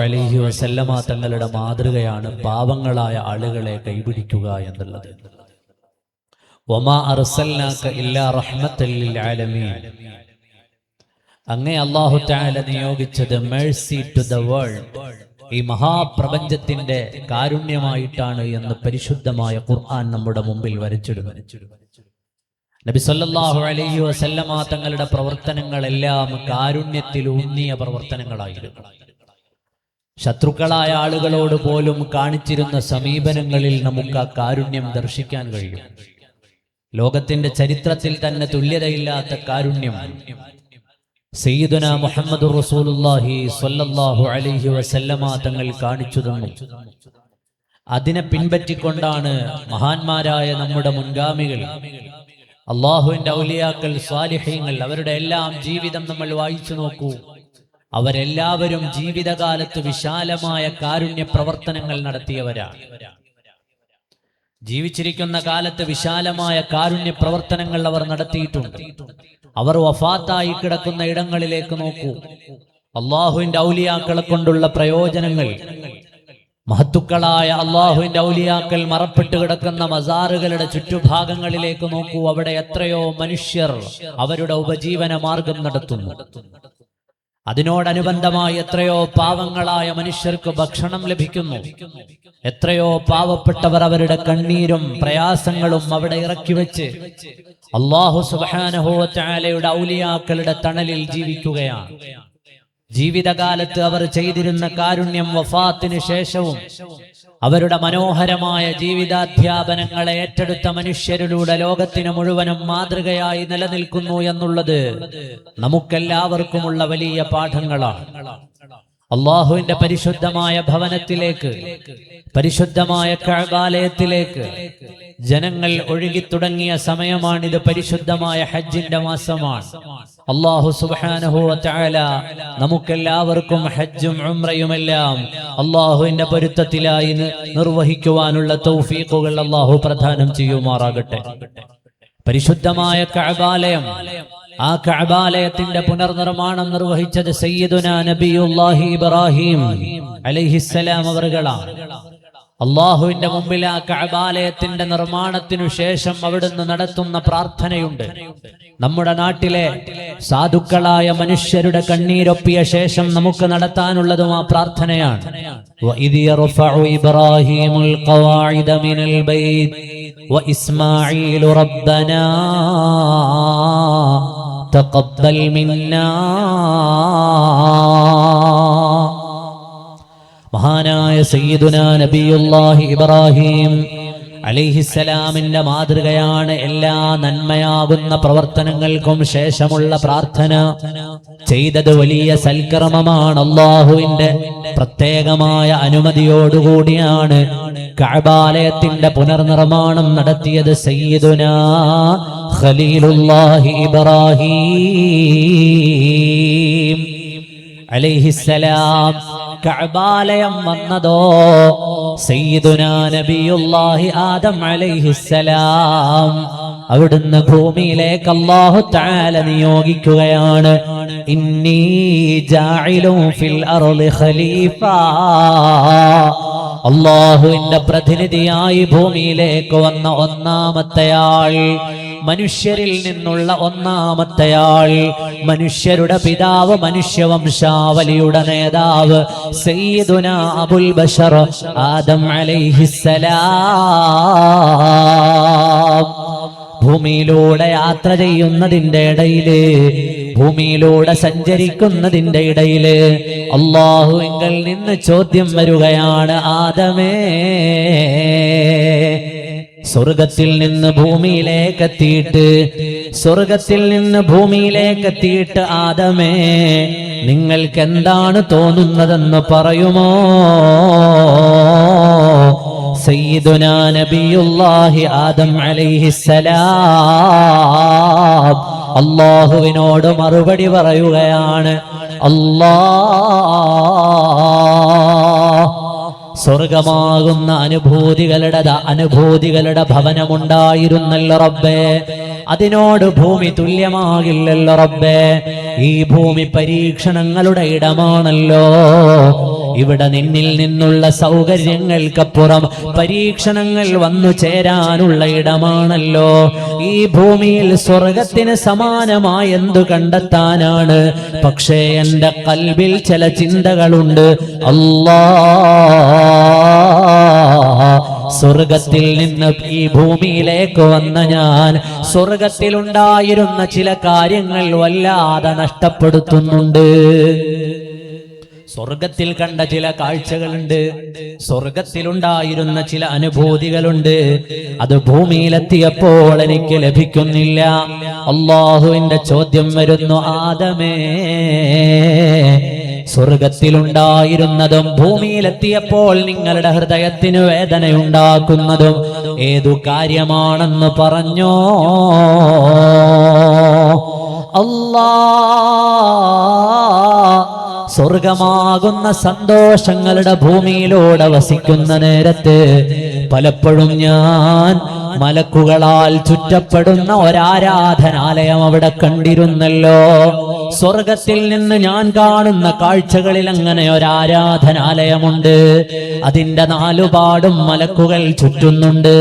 അലൈഹി വസല്ലമ തങ്ങളുടെ മാതൃകയാണ് പാവങ്ങളായ ആളുകളെ കൈപിടിക്കുക എന്നുള്ളത്. വമാ അർസൽനാക ഇല്ലാ റഹ്മത്തൽ ലിൽ ആലമീൻ. അങ്ങേ അല്ലാഹു തആല നിയോഗിച്ചത് മെഴ്സി ടു ദ വേൾഡ്, ഈ മഹാപ്രപഞ്ചത്തിന്റെ കാരുണ്യമായിട്ടാണ് എന്ന് പരിശുദ്ധമായ ഖുർആൻ നമ്മുടെ മുമ്പിൽ വരച്ചിടുന്നു. നബി സല്ലല്ലാഹു അലൈഹി വസല്ലമ തങ്ങളുടെ പ്രവർത്തനങ്ങളെല്ലാം കാരുണ്യത്തിൽ ഊന്നിയ പ്രവർത്തനങ്ങളായിരുന്നു. ശത്രുക്കളായ ആളുകളോട് പോലും കാണിച്ചിരുന്ന സമീപനങ്ങളിൽ നമുക്ക് ആ കാരുണ്യം ദർശിക്കാൻ കഴിയും. ലോകത്തിന്റെ ചരിത്രത്തിൽ തന്നെ തുല്യതയില്ലാത്ത കാരുണ്യം സയ്യിദുനാ മുഹമ്മദുർ റസൂലുള്ളാഹി സ്വല്ലല്ലാഹു അലൈഹി വസല്ലമ തങ്ങൾ കാണിച്ചു തന്നു. അതിനെ പിൻപറ്റിക്കൊണ്ടാണ് മഹാന്മാരായ നമ്മുടെ മുൻഗാമികൾ, അള്ളാഹുവിന്റെ ഔലിയാക്കൾ, സ്വാലിഹീങ്ങൾ, അവരുടെ എല്ലാം ജീവിതം നമ്മൾ വായിച്ചു നോക്കൂ. അവരെല്ലാവരും ജീവിതകാലത്ത് വിശാലമായ കാരുണ്യ പ്രവർത്തനങ്ങൾ നടത്തിയവരാണ്. ജീവിച്ചിരിക്കുന്ന കാലത്ത് വിശാലമായ കാരുണ്യ പ്രവർത്തനങ്ങൾ അവർ നടത്തിയിട്ടുണ്ട്. അവർ വഫാത്തായി കിടക്കുന്ന ഇടങ്ങളിലേക്ക് നോക്കൂ. അള്ളാഹുവിന്റെ ഔലിയാക്കളെ കൊണ്ടുള്ള പ്രയോജനങ്ങൾ, മഹത്തുക്കളായ അള്ളാഹുവിന്റെ ഔലിയാക്കൾ മറപ്പെട്ട് കിടക്കുന്ന മസാറുകളുടെ ചുറ്റുഭാഗങ്ങളിലേക്ക് നോക്കൂ. അവിടെ എത്രയോ മനുഷ്യർ അവരുടെ ഉപജീവന മാർഗം നടത്തുന്നു. അതിനോടനുബന്ധമായി എത്രയോ പാവങ്ങളായ മനുഷ്യർക്ക് ഭക്ഷണം ലഭിക്കുന്നു. എത്രയോ പാവപ്പെട്ടവർ അവരുടെ കണ്ണീരും പ്രയാസങ്ങളും അവിടെ ഇറക്കി വെച്ച് അല്ലാഹു സുബ്ഹാനഹു വ തആലയുടെ ഔലിയാക്കളുടെ തണലിൽ ജീവിക്കുകയാണ്. ജീവിതകാലത്ത് അവർ ചെയ്തിരുന്ന കാരുണ്യം വഫാത്തിന് ശേഷവും അവരുടെ മനോഹരമായ ജീവിതാധ്യാപനങ്ങളെ ഏറ്റെടുത്ത മനുഷ്യരിലൂടെ ലോകത്തിന് മുഴുവനും മാതൃകയായി നിലനിൽക്കുന്നു എന്നുള്ളത് നമുക്കെല്ലാവർക്കുമുള്ള വലിയ പാഠങ്ങളാണ്. അള്ളാഹുവിന്റെ പരിശുദ്ധമായ ഭവനത്തിലേക്ക്, പരിശുദ്ധമായ കഅബാലയത്തിലേക്ക് ജനങ്ങൾ ഒഴുകിത്തുടങ്ങിയ സമയമാണിത്. പരിശുദ്ധമായ ഹജ്ജിന്റെ മാസമാണ്. അല്ലാഹു സുബ്ഹാനഹു വ തആല നമുക്കെല്ലാവർക്കും ഹജ്ജും ഉംറയുമെല്ലാം അല്ലാഹുവിന്റെ പൊരുത്തത്തിലായി നിർവഹിക്കുവാനുള്ള തൗഫീഖുകൾ അല്ലാഹു പ്രദാനം ചെയ്യുമാറാകട്ടെ. പരിശുദ്ധമായ കഅബാലയം, ആ കഅബാലയത്തിന്റെ പുനർനിർമ്മാണം നിർവഹിച്ചത് സയ്യിദുനാ നബിയുല്ലാഹി ഇബ്രാഹിം അലൈഹിസ്സലാം അവറുകളാണ്. അള്ളാഹുവിന്റെ മുമ്പിൽ ആ കഅബാലയത്തിന്റെ നിർമ്മാണത്തിനു ശേഷം അവിടുന്ന് നടത്തുന്ന പ്രാർത്ഥനയുണ്ട്. നമ്മുടെ നാട്ടിലെ സാധുക്കളായ മനുഷ്യരുടെ കണ്ണീരൊപ്പിയ ശേഷം നമുക്ക് നടത്താനുള്ളതും ആ പ്രാർത്ഥനയാണ്. വഇദ് യർഫഉ ഇബ്രാഹീമുൽ ഖവാഇദ മിനൽ ബൈത്ത് വഇസ്മാഈലു റബ്ബനാ തഖബ്ബൽ മിന്നാ. മഹാനായ സയ്യിദുനാ നബിയുല്ലാഹി ഇബ്രാഹിം അലൈഹിസ്സലാമിന്റെ മാതൃകയാണ് എല്ലാ നന്മയാകുന്ന പ്രവർത്തനങ്ങൾക്കും ശേഷമുള്ള പ്രാർത്ഥന. ചെയ്തത് വലിയ സൽക്കർമ്മമാണ്. അല്ലാഹുവിന്റെ പ്രത്യേകമായ അനുമതിയോടുകൂടിയാണ് കഅബാലയത്തിന്റെ പുനർനിർമ്മാണം നടത്തിയത്. സയ്യിദുനാ ഖലീലുല്ലാഹി ഇബ്രാഹിം അലൈഹിസ്സലാം. കഅബാലയം വന്നതോ സയ്യിദുനാ നബിയുല്ലാഹി ആദം അലൈഹിസ്സലാം. അവിടുന്ന് ഭൂമിയിലേക്ക് അല്ലാഹു തആല നിയോഗിക്കുകയാണ്. ഇന്നി ജാഇലു ഫിൽ അർളി ഖലീഫ. അല്ലാഹുവിന്റെ പ്രതിനിധിയായി ഭൂമിയിലേക്ക് വന്ന ഒന്നാമത്തെയാൾ, മനുഷ്യരിൽ നിന്നുള്ള ഒന്നാമത്തെയാൾ, മനുഷ്യരുടെ പിതാവ്, മനുഷ്യവംശാവലിയുടെ നേതാവ് സയ്യിദുനാ അബുൽ ബശർ ആദം അലൈഹിസ്സലാം. ഭൂമിയിലൂടെ യാത്ര ചെയ്യുന്നതിന്റെ ഇടയില്, ഭൂമിയിലൂടെ സഞ്ചരിക്കുന്നതിന്റെ ഇടയില് അല്ലാഹുവിങ്കൽ നിന്ന് ചോദ്യം വരികയാണ്. ആദമേ, സ്വർഗത്തിൽ നിന്ന് ഭൂമിയിലേക്ക് എത്തിയിട്ട്, സ്വർഗത്തിൽ നിന്ന് ഭൂമിയിലേക്ക് എത്തിയിട്ട് ആദമേ, നിങ്ങൾക്ക് എന്താണ് തോന്നുന്നതെന്ന് പറയുമോ? സയ്യിദുനാ നബിയുല്ലാഹി ആദം അലൈഹിസ്സലാം അല്ലാഹുവിനോട് മറുപടി പറയുകയാണ്. സ്വർഗമാകുന്ന അനുഭൂതികളുടെ ഭവനമുണ്ടായിരുന്നല്ലോ റബ്ബേ, അതിനോട് ഭൂമി തുല്യമാകില്ലല്ലോ റബ്ബേ. ഈ ഭൂമി പരീക്ഷണങ്ങളുടെ ഇടമാണല്ലോ. ഇവിടെ നിന്നിൽ നിന്നുള്ള സൗകര്യങ്ങൾക്കപ്പുറം പരീക്ഷണങ്ങൾ വന്നു ചേരാനുള്ള ഇടമാണല്ലോ. ഈ ഭൂമിയിൽ സ്വർഗത്തിന് സമാനമായ എന്തു കണ്ടെത്താനാണ്? പക്ഷേ എന്റെ ഖൽബിൽ ചില ചിന്തകളുണ്ട്. സ്വർഗത്തിൽ നിന്ന് ഈ ഭൂമിയിലേക്ക് വന്ന ഞാൻ സ്വർഗത്തിലുണ്ടായിരുന്ന ചില കാര്യങ്ങൾ വല്ലാതെ നഷ്ടപ്പെടുത്തുന്നുണ്ട്. സ്വർഗത്തിൽ കണ്ട ചില കാഴ്ചകളുണ്ട്, സ്വർഗത്തിലുണ്ടായിരുന്ന ചില അനുഭൂതികളുണ്ട്. അത് ഭൂമിയിലെത്തിയപ്പോൾ എനിക്ക് ലഭിക്കുന്നില്ല. അല്ലാഹുവിന്റെ ചോദ്യം വരുന്നു, ആദമേ, സ്വർഗത്തിലുണ്ടായിരുന്നതും ഭൂമിയിലെത്തിയപ്പോൾ നിങ്ങളുടെ ഹൃദയത്തിന് വേദനയുണ്ടാക്കുന്നതും ഏതു കാര്യമാണെന്ന് പറഞ്ഞോ? സ്വർഗമാകുന്ന സന്തോഷങ്ങളുടെ ഭൂമിയിലൂടെ വസിക്കുന്ന നേരത്ത് പലപ്പോഴും ഞാൻ മലക്കുകളാൽ ചുറ്റപ്പെടുന്ന ഒരാരാധനാലയം അവിടെ കണ്ടിരുന്നല്ലോ. സ്വർഗത്തിൽ നിന്ന് ഞാൻ കാണുന്ന കാഴ്ചകളിൽ അങ്ങനെ ഒരാരാധനാലയമുണ്ട്. അതിന്റെ നാലുപാടും മലക്കുകൾ ചുറ്റുന്നുണ്ട്.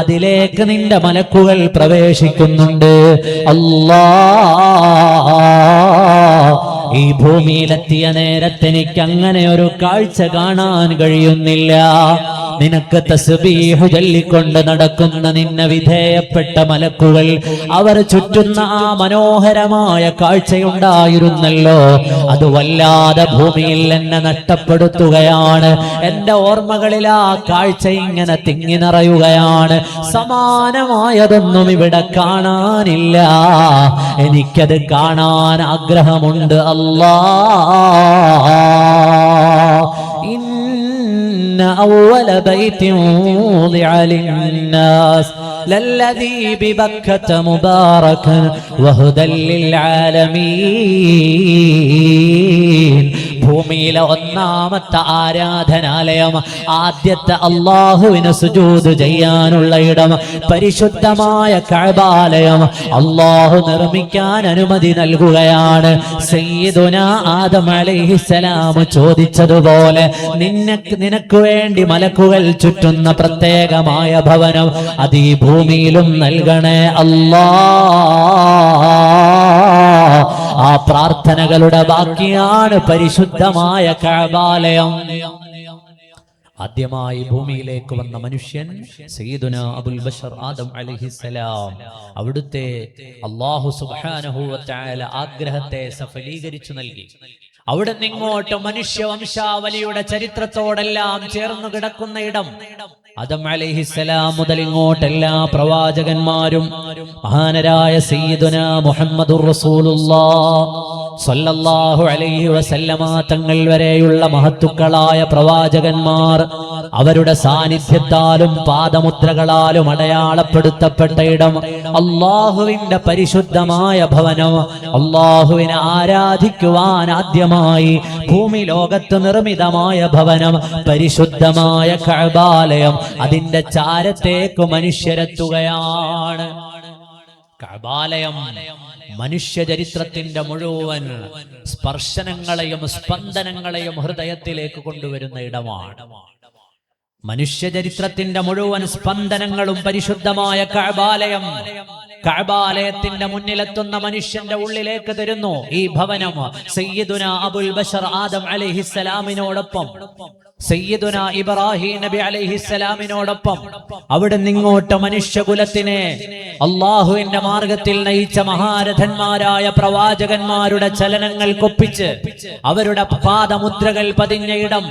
അതിലേക്ക് നിന്റെ മലക്കുകൾ പ്രവേശിക്കുന്നുണ്ട്. ഈ ഭൂമിയിലെത്തിയ നേരത്തെ എനിക്ക് അങ്ങനെ ഒരു കാഴ്ച കാണാൻ കഴിയുന്നില്ല. നിനക്ക് തസ്ബീഹ് ചൊല്ലിക്കൊണ്ട് നടക്കുന്ന നിന്നെ വിധേയപ്പെട്ട മലക്കുകൾ അവർ ചുറ്റുന്ന ആ മനോഹരമായ കാഴ്ചയുണ്ടായിരുന്നല്ലോ. അത് വല്ലാതെ ഭൂമിയിൽ എന്നെ നഷ്ടപ്പെടുത്തുകയാണ്. എന്റെ ഓർമ്മകളിൽ ആ കാഴ്ച ഇങ്ങനെ തിങ്ങി നിറയുകയാണ്. സമാനമായതൊന്നും ഇവിടെ കാണാനില്ല. എനിക്കത് കാണാൻ ആഗ്രഹമുണ്ട്. إن أول بيت وضع للناس للذي ببكة مباركا وهدى للعالمين. ഭൂമിയിലെ ഒന്നാമത്തെ ആരാധനാലയം, ആദ്യത്തെ അല്ലാഹുവിന് സുജൂദ് ചെയ്യാനുള്ള ഇടം, പരിശുദ്ധമായ കഅബാലയം അല്ലാഹു നിർമ്മിക്കാൻ അനുമതി നൽകുകയാണ്. സയ്യിദുനാ ആദം അലൈഹിസ്സലാം ചോദിച്ചതുപോലെ നിനക്ക് വേണ്ടി മലക്കുകൾ ചുറ്റുന്ന പ്രത്യേകമായ ഭവനം അത് ഈ ഭൂമിയിലും നൽകണേ അല്ലാഹ്. ആ പ്രാർത്ഥനകളുടെ ബാക്കിയാണ് പരിശുദ്ധമായ കഅബാലയം. ആദ്യമായി ഭൂമിയിലേക്ക് വന്ന മനുഷ്യൻ സയ്യിദുനാ അബുൽ ബശർ ആദം അലൈഹിസ്സലാം. അവിടുത്തെ അല്ലാഹു സുബ്ഹാനഹു വ തആല ആഗ്രഹത്തെ സഫലീകരിച്ചു നൽകി. അവിടെ നിങ്ങോട്ട് മനുഷ്യവംശാവലിയുടെ ചരിത്രത്തോടെല്ലാം ചേർന്നു കിടക്കുന്ന ഇടം. ആദം അലൈഹിസ്സലാം മുതൽ ഇങ്ങോട്ടെല്ലാ പ്രവാചകന്മാരും മഹാനരായ സയ്യിദുനാ മുഹമ്മദുർ റസൂലുള്ളാഹ് സ്വല്ലല്ലാഹു അലൈഹി വസല്ലമ തങ്ങൾ വരെയുള്ള മഹത്തുക്കളായ പ്രവാചകന്മാർ അവരുടെ സാന്നിധ്യത്താലും പാദമുദ്രകളാലും അടയാളപ്പെടുത്തപ്പെട്ട ഇടം, അല്ലാഹുവിന്റെ പരിശുദ്ധമായ ഭവനം. അല്ലാഹുവിനെ ആരാധിക്കുവാൻ ആദ്യമായി ഭൂമി ലോകത്ത് നിർമ്മിതമായ ഭവനം പരിശുദ്ധമായ കഅബാലയം. അതിന്റെ ചാരത്തേക്ക് മനുഷ്യരെത്തുകയാണ്. കഅബാലയം മനുഷ്യ ചരിത്രത്തിന്റെ മുഴുവൻ സ്പർശനങ്ങളെയും സ്പന്ദനങ്ങളെയും ഹൃദയത്തിലേക്ക് കൊണ്ടുവരുന്ന ഇടമാണ്. മനുഷ്യ ചരിത്രത്തിന്റെ മുഴുവൻ സ്പന്ദനങ്ങളും പരിശുദ്ധമായ കഅബാലയം. കഅബാലയത്തിന്റെ മുന്നിലെത്തുന്ന മനുഷ്യന്റെ ഉള്ളിലേക്ക് തരുന്നു ഈ ഭവനം. സയ്യിദുനാ അബുൽ ബശർ ആദം അലൈഹിസ്സലാമിനോടൊപ്പം സയ്യിദുനാ ഇബ്രാഹിം നബി അലൈഹിസ്സലാമിനോടൊപ്പം അവിടെ നിങ്ങോട്ട് മനുഷ്യകുലത്തിനെ അല്ലാഹുവിന്റെ മാർഗത്തിൽ നയിച്ച മഹാരഥന്മാരായ പ്രവാചകന്മാരുടെ ചലനങ്ങൾക്കൊപ്പിച്ച് അവരുടെ പാദമുദ്രകൾ പതിഞ്ഞ ഇടം.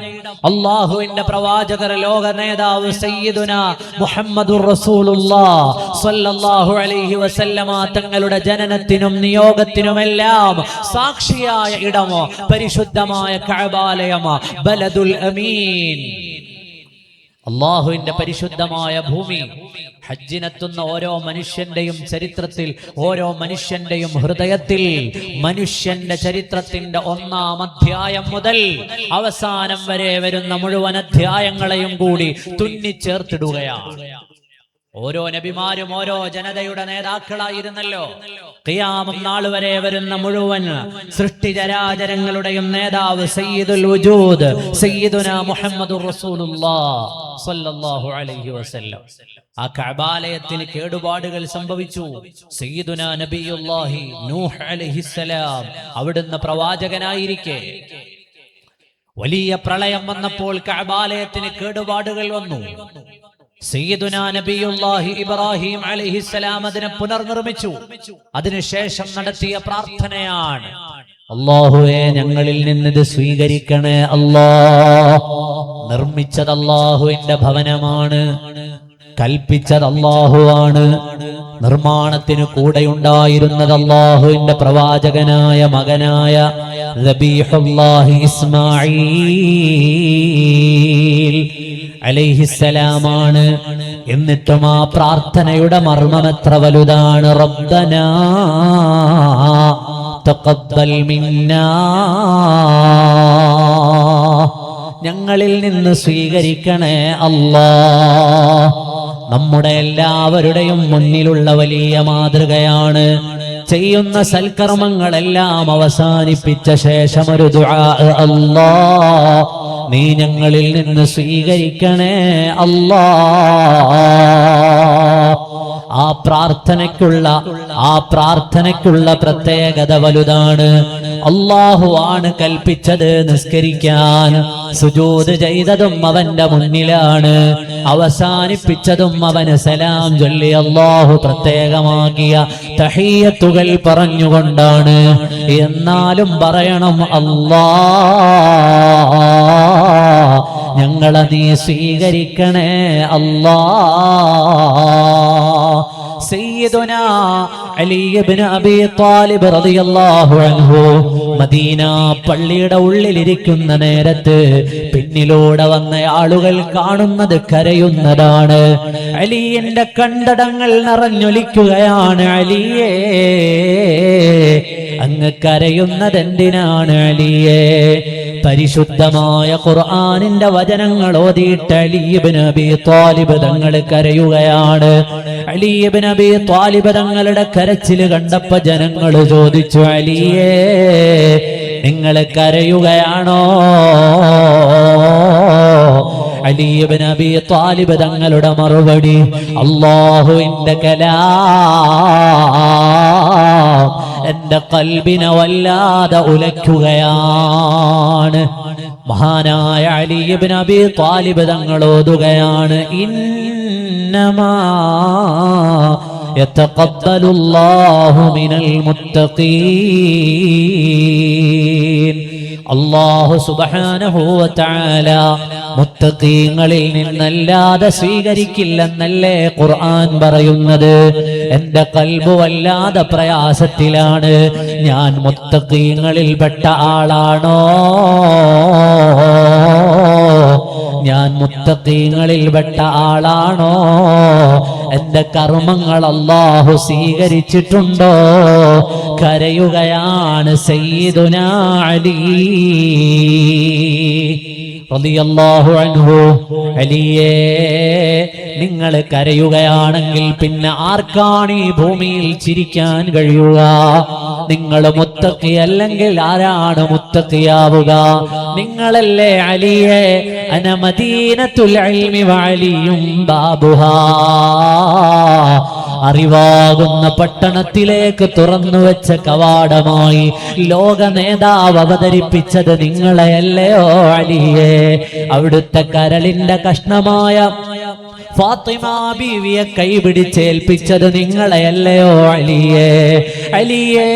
അല്ലാഹുവിന്റെ പ്രവാചകർ ലോക നേതാവ് സയ്യിദുനാ മുഹമ്മദുർ റസൂലുള്ളാഹ് സ്വല്ലല്ലാഹു അലൈഹി വസല്ലമ തങ്ങളുടെ ജനനത്തിനും നിയോഗത്തിനുമെല്ലാം സാക്ഷിയായ ഇടം പരിശുദ്ധമായ കഅബാലയം, ബലദുൽ അമീൻ, അല്ലാഹുവിന്റെ പരിശുദ്ധമായ ഭൂമി. ഹജ്ജിനെത്തുന്ന ഓരോ മനുഷ്യന്റെയും ചരിത്രത്തിൽ, ഓരോ മനുഷ്യന്റെയും ഹൃദയത്തിൽ മനുഷ്യന്റെ ചരിത്രത്തിന്റെ ഒന്നാം അധ്യായം മുതൽ അവസാനം വരെ വരുന്ന മുഴുവൻ അധ്യായങ്ങളെയും കൂടി തുന്നിച്ചേർത്തിടുകയാണ്. ഓരോ നബിമാരും ഓരോ ജനതയുടെ നേതാക്കളായിരുന്നല്ലോ. ഖിയാമം നാൾ വരെ വരുന്ന മുഴുവൻ സൃഷ്ടിചരാചരങ്ങളുടെയും നേതാവ് സയ്യിദുൽ വജൂദ് സയ്യിദുനാ മുഹമ്മദുർ റസൂലുള്ളാഹ് സ്വല്ലല്ലാഹു അലൈഹി വസല്ലം. ആ കഅബാലയത്തിന് കേടുപാടുകൾ സംഭവിച്ചു. സയ്യിദുനാ നബിയുല്ലാഹി നൂഹ് അലൈഹിസ്സലാം അവിടുന്ന് പ്രവാചകനായിരിക്കെ വലിയ പ്രളയം വന്നപ്പോൾ കഅബാലയത്തിന് കേടുപാടുകൾ വന്നു. സയ്യിദുനാ നബിയുല്ലാഹി ഇബ്രാഹിം അലൈഹിസ്സലാം അതിനെ പുനർനിർമ്മിച്ചു. അതിനുശേഷം നടത്തിയ പ്രാർത്ഥനയാണ്, അല്ലാഹുവേ ഞങ്ങളിൽ നിന്നിത് സ്വീകരിക്കണേ അല്ലാഹ്. നിർമ്മിച്ചത് അല്ലാഹുവിന്റെ ഭവനമാണ്, കൽപ്പിച്ചത് അല്ലാഹുവാണ്. നിർമ്മാണത്തിന് കൂടെയുണ്ടായിരുന്നത് അല്ലാഹുവിന്റെ പ്രവാചകനായ മകനായ ദബീഹുല്ലാഹി ഇസ്മാഈൽ അലൈഹിസ്സലാമാണ്. എന്നിട്ടും ആ പ്രാർത്ഥനയുടെ മർമ്മം എത്ര വലുതാണ്. റബ്ബനാ തഖബ്ബൽ മിന്നാ, ഞങ്ങളിൽ നിന്ന് സ്വീകരിക്കണേ അല്ലാഹ്. നമ്മുടെ എല്ലാവരുടെയും മുന്നിലുള്ള വലിയ മാതൃകയാണ്. ചെയ്യുന്ന സൽക്കർമ്മങ്ങളെല്ലാം അവസാനിപ്പിച്ച ശേഷം ഒരു ദുആ, അല്ലാഹ് നീ ഞങ്ങളിൽ നിന്ന് സ്വീകരിക്കണേ അല്ലാഹ്. ആ പ്രാർത്ഥനയ്ക്കുള്ള പ്രത്യേകത വലുതാണ്. അല്ലാഹു ആണ് കൽപ്പിച്ചത് നിസ്കരിക്കാൻ. സുജൂദ് ചെയ്തതും അവന്റെ മുന്നിലാണ്, അവസാനിപ്പിച്ചതും അവന് സലാം ചൊല്ലി അല്ലാഹു പ്രത്യേകമാക്കിയ തഹിയ്യത്തുകൾ പറഞ്ഞുകൊണ്ടാണ്. എന്നാലും പറയണം, അല്ലാഹ് ഞങ്ങളെ നീ സ്വീകരിക്കണേ അല്ലാഹ്. സയ്യിദുനാ അലി ഇബ്നു അബീ ത്വാലിബ് റളിയല്ലാഹു അൻഹു മദീന പള്ളിയുടെ ഉള്ളിലിരിക്കുന്ന നേരത്ത് പിന്നിലൂടെ വന്ന ആളുകൾ കാണുന്നത് കരയുന്നതാണ്. അലിയുടെ കണ്ടടങ്ങൾ നിറഞ്ഞൊലിക്കുകയാണ്. അലിയേ, അങ്ങ് കരയുന്നത് എന്തിനാണ് അലിയേ? പരിശുദ്ധമായ ഖുർആനിന്റെ വചനങ്ങൾ ഓതിയിട്ട് അലി ഇബ്നു അബീ ത്വാലിബ് തങ്ങൾ കരയുകയാണ്. അലി ഇബ്നു അബീ ത്വാലിബ് തങ്ങളുടെ കരച്ചിൽ കണ്ടപ്പോ ജനങ്ങൾ ചോദിച്ചു, അലിയേ നിങ്ങൾ കരയുകയാണോ? അലി ഇബ്നു അബീ ത്വാലിബ് തങ്ങളുടെ മറുപടി, അല്ലാഹുവിന്റെ കലാം എന്റെ ഖൽബിനെ വല്ലാതെ ഉലയ്ക്കുകയാണ്. മഹാനായ അലി ഇബ്നു അബീ ത്വാലിബ് തങ്ങൾ ഓതുകയാണ്, ഇന്നമാ യതഖബ്ബലുല്ലാഹു മിനൽ മുത്തഖീൻ. അല്ലാഹു സുബ്ഹാനഹു വ തആല മുത്തഖീങ്ങളിൽ നിന്നല്ലാതെ സ്വീകരിക്കില്ലെന്നല്ലേ ഖുർആൻ പറയുന്നത്. എന്റെ ഖൽബ് വല്ലാതെ പ്രയാസത്തിലാണ്. ഞാൻ മുത്തഖീങ്ങളിൽ പെട്ട ആളാണോ? ഞാൻ മുത്തഖീങ്ങളിൽ പെട്ട ആളാണോ? എന്റെ കർമ്മങ്ങൾ അല്ലാഹു സ്വീകരിച്ചിട്ടുണ്ടോ? കരയുകയാണ് സയ്യിദുനാ അലി റളിയല്ലാഹു അൻഹു. അലിയേ, നിങ്ങൾ കരയുകയാണെങ്കിൽ പിന്നെ ആർക്കാണ് ഈ ഭൂമിയിൽ ചിരിക്കാൻ കഴിയുക? നിങ്ങൾ മുത്തഖി അല്ലെങ്കിൽ ആരാണ് മുത്തഖിയാവുക? നിങ്ങളല്ലേ അലിയേ? അന മദീനത്തുൽ ഇൽമി വഅലിയും ബാബുഹാ. അറിവാകുന്ന പട്ടണത്തിലേക്ക് തുറന്നു വെച്ച കവാടമായി ലോക നേതാവ് അവതരിപ്പിച്ചത് നിങ്ങളെയല്ലയോ അലിയേ? അവിടുത്തെ കരളിന്റെ കഷ്ണമായ ഫാത്തിമ ബീവിയെ കൈപിടിച്ചേൽപ്പിച്ചത് നിങ്ങളെയല്ലയോ അലിയേ? അലിയേ,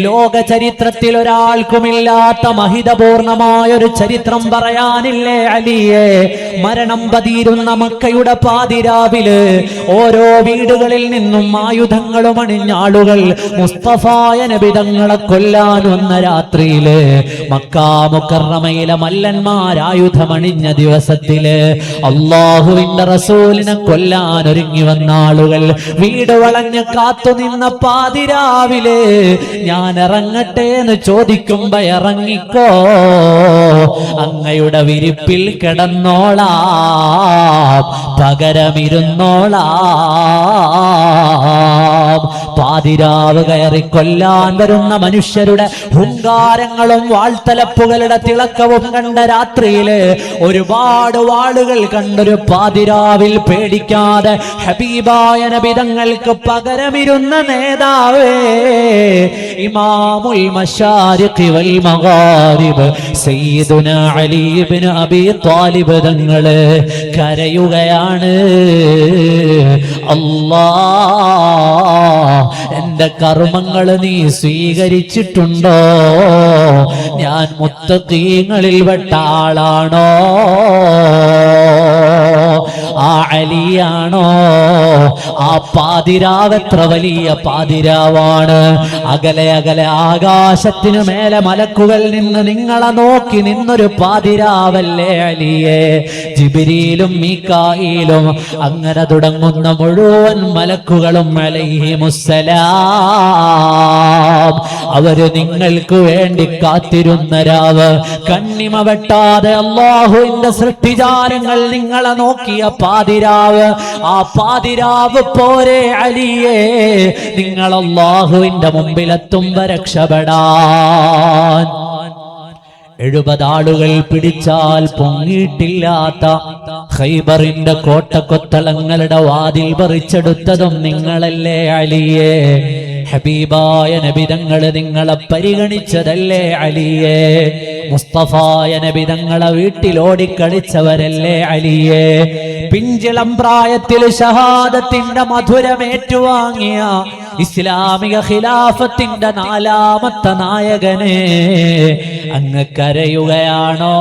ലോക ചരിത്രത്തിൽ ഒരാൾക്കുമില്ലാത്ത മഹിതപൂർണമായൊരു ചരിത്രം പറയാനില്ലേ അലിയേ? മരണം പതിയിരുന്ന മക്കയുടെ പാതിരാവില് ഓരോ വീടുകളിൽ നിന്നും ആയുധങ്ങളും അണിഞ്ഞ ആളുകൾ മുസ്തഫായ നബി തങ്ങളെ കൊല്ലാൻ വന്ന രാത്രിയില് മക്കാ മുക്കറമയിലെ മല്ലന്മാർ ആയുധമണിഞ്ഞ ദിവസത്തില് അല്ലാഹുവിന്റെ റസൂലിനെ കൊല്ലാൻ ഒരുങ്ങി വന്ന ആളുകൾ വീട് വളഞ്ഞ് കാത്തുനിന്ന പാതിരാവിലെ ഞാൻ ഇറങ്ങട്ടെ എന്ന് ചോദിക്കുമ്പോ ഇറങ്ങിക്കോ, അങ്ങയുടെ വിരിപ്പിൽ കിടന്നോളാം, പകരമിരുന്നോളാം. പാതിരാവ് കയറി കൊല്ലാൻ വരുന്ന മനുഷ്യരുടെ ഹുങ്കാരങ്ങളും വാൾത്തലപ്പുകളുടെ തിളക്കവും കണ്ട രാത്രിയില് ഒരുപാട് വാളുകൾ കണ്ടൊരു പാതിരാവിൽ പേടിക്കാതെ ഹബീബായ നബി തങ്ങൾക്ക് പകരമിരുന്ന നേതാവേ, ഇമാമുൽ മശാരിഖി വൽ മഗാരിബ് സയ്യിദുനാ അലി ഇബ്നു അബീ ത്വാലിബ് തങ്ങള് കരയുകയാണ്. അല്ലാഹ്, എന്റെ കർമ്മങ്ങൾ നീ സ്വീകരിച്ചിട്ടുണ്ടോ? ഞാൻ മുത്തഖീങ്ങളിൽ പെട്ട ആളാണോ? ആ അലിയാണോ? ആ പാതിരാവ് എത്ര വലിയ പാതിരാവാണ്! അകലെ അകലെ ആകാശത്തിനു മേലെ മലക്കുകൾ നിന്ന് നിങ്ങളെ നോക്കി നിന്നൊരു പാതിരാവല്ലേ അലിയെ. ജിബ്രീലും മീകാഈലും അങ്ങനെ തുടങ്ങുന്ന മുഴുവൻ മലക്കുകളും അലൈഹിമുസ്സലാം അവര് നിങ്ങൾക്ക് വേണ്ടി കാത്തിരുന്ന രാവ്. കണ്ണിമ വെട്ടാതെ അല്ലാഹുവിന്റെ സൃഷ്ടിജാലങ്ങൾ നിങ്ങളെ നോക്കിയ പാതിരാവ്. ആ പാതിരാവ് പോരെ അലിയേ, നിങ്ങൾ അല്ലാഹുവിന്റെ മുമ്പിലെത്തുമ്പോ രക്ഷപ്പെടാൻ. 70 ആളുകൾ പിടിച്ചാൽ പൊങ്ങിയിട്ടില്ലാത്ത ഖൈബറിന്റെ കോട്ടക്കൊത്തളങ്ങളുടെ വാതിൽ പറിച്ചെടുത്തതും നിങ്ങളല്ലേ അലിയേ. ഹബീബായ നബി തങ്ങള് നിങ്ങളെ പരിഗണിച്ചതല്ലേ അലിയേ. മുസ്തഫായ നബി തങ്ങളെ വീട്ടിലോടിക്കളിച്ചവരല്ലേ അലിയേ. പിഞ്ചിളം പ്രായത്തിൽ ഷഹാദത്തിന്റെ മധുരമേറ്റുവാങ്ങിയ ഇസ്ലാമിക ഖിലാഫത്തിന്റെ 4ാമത്തെ നായകനെ അങ്ങ് കരയുകയാണോ?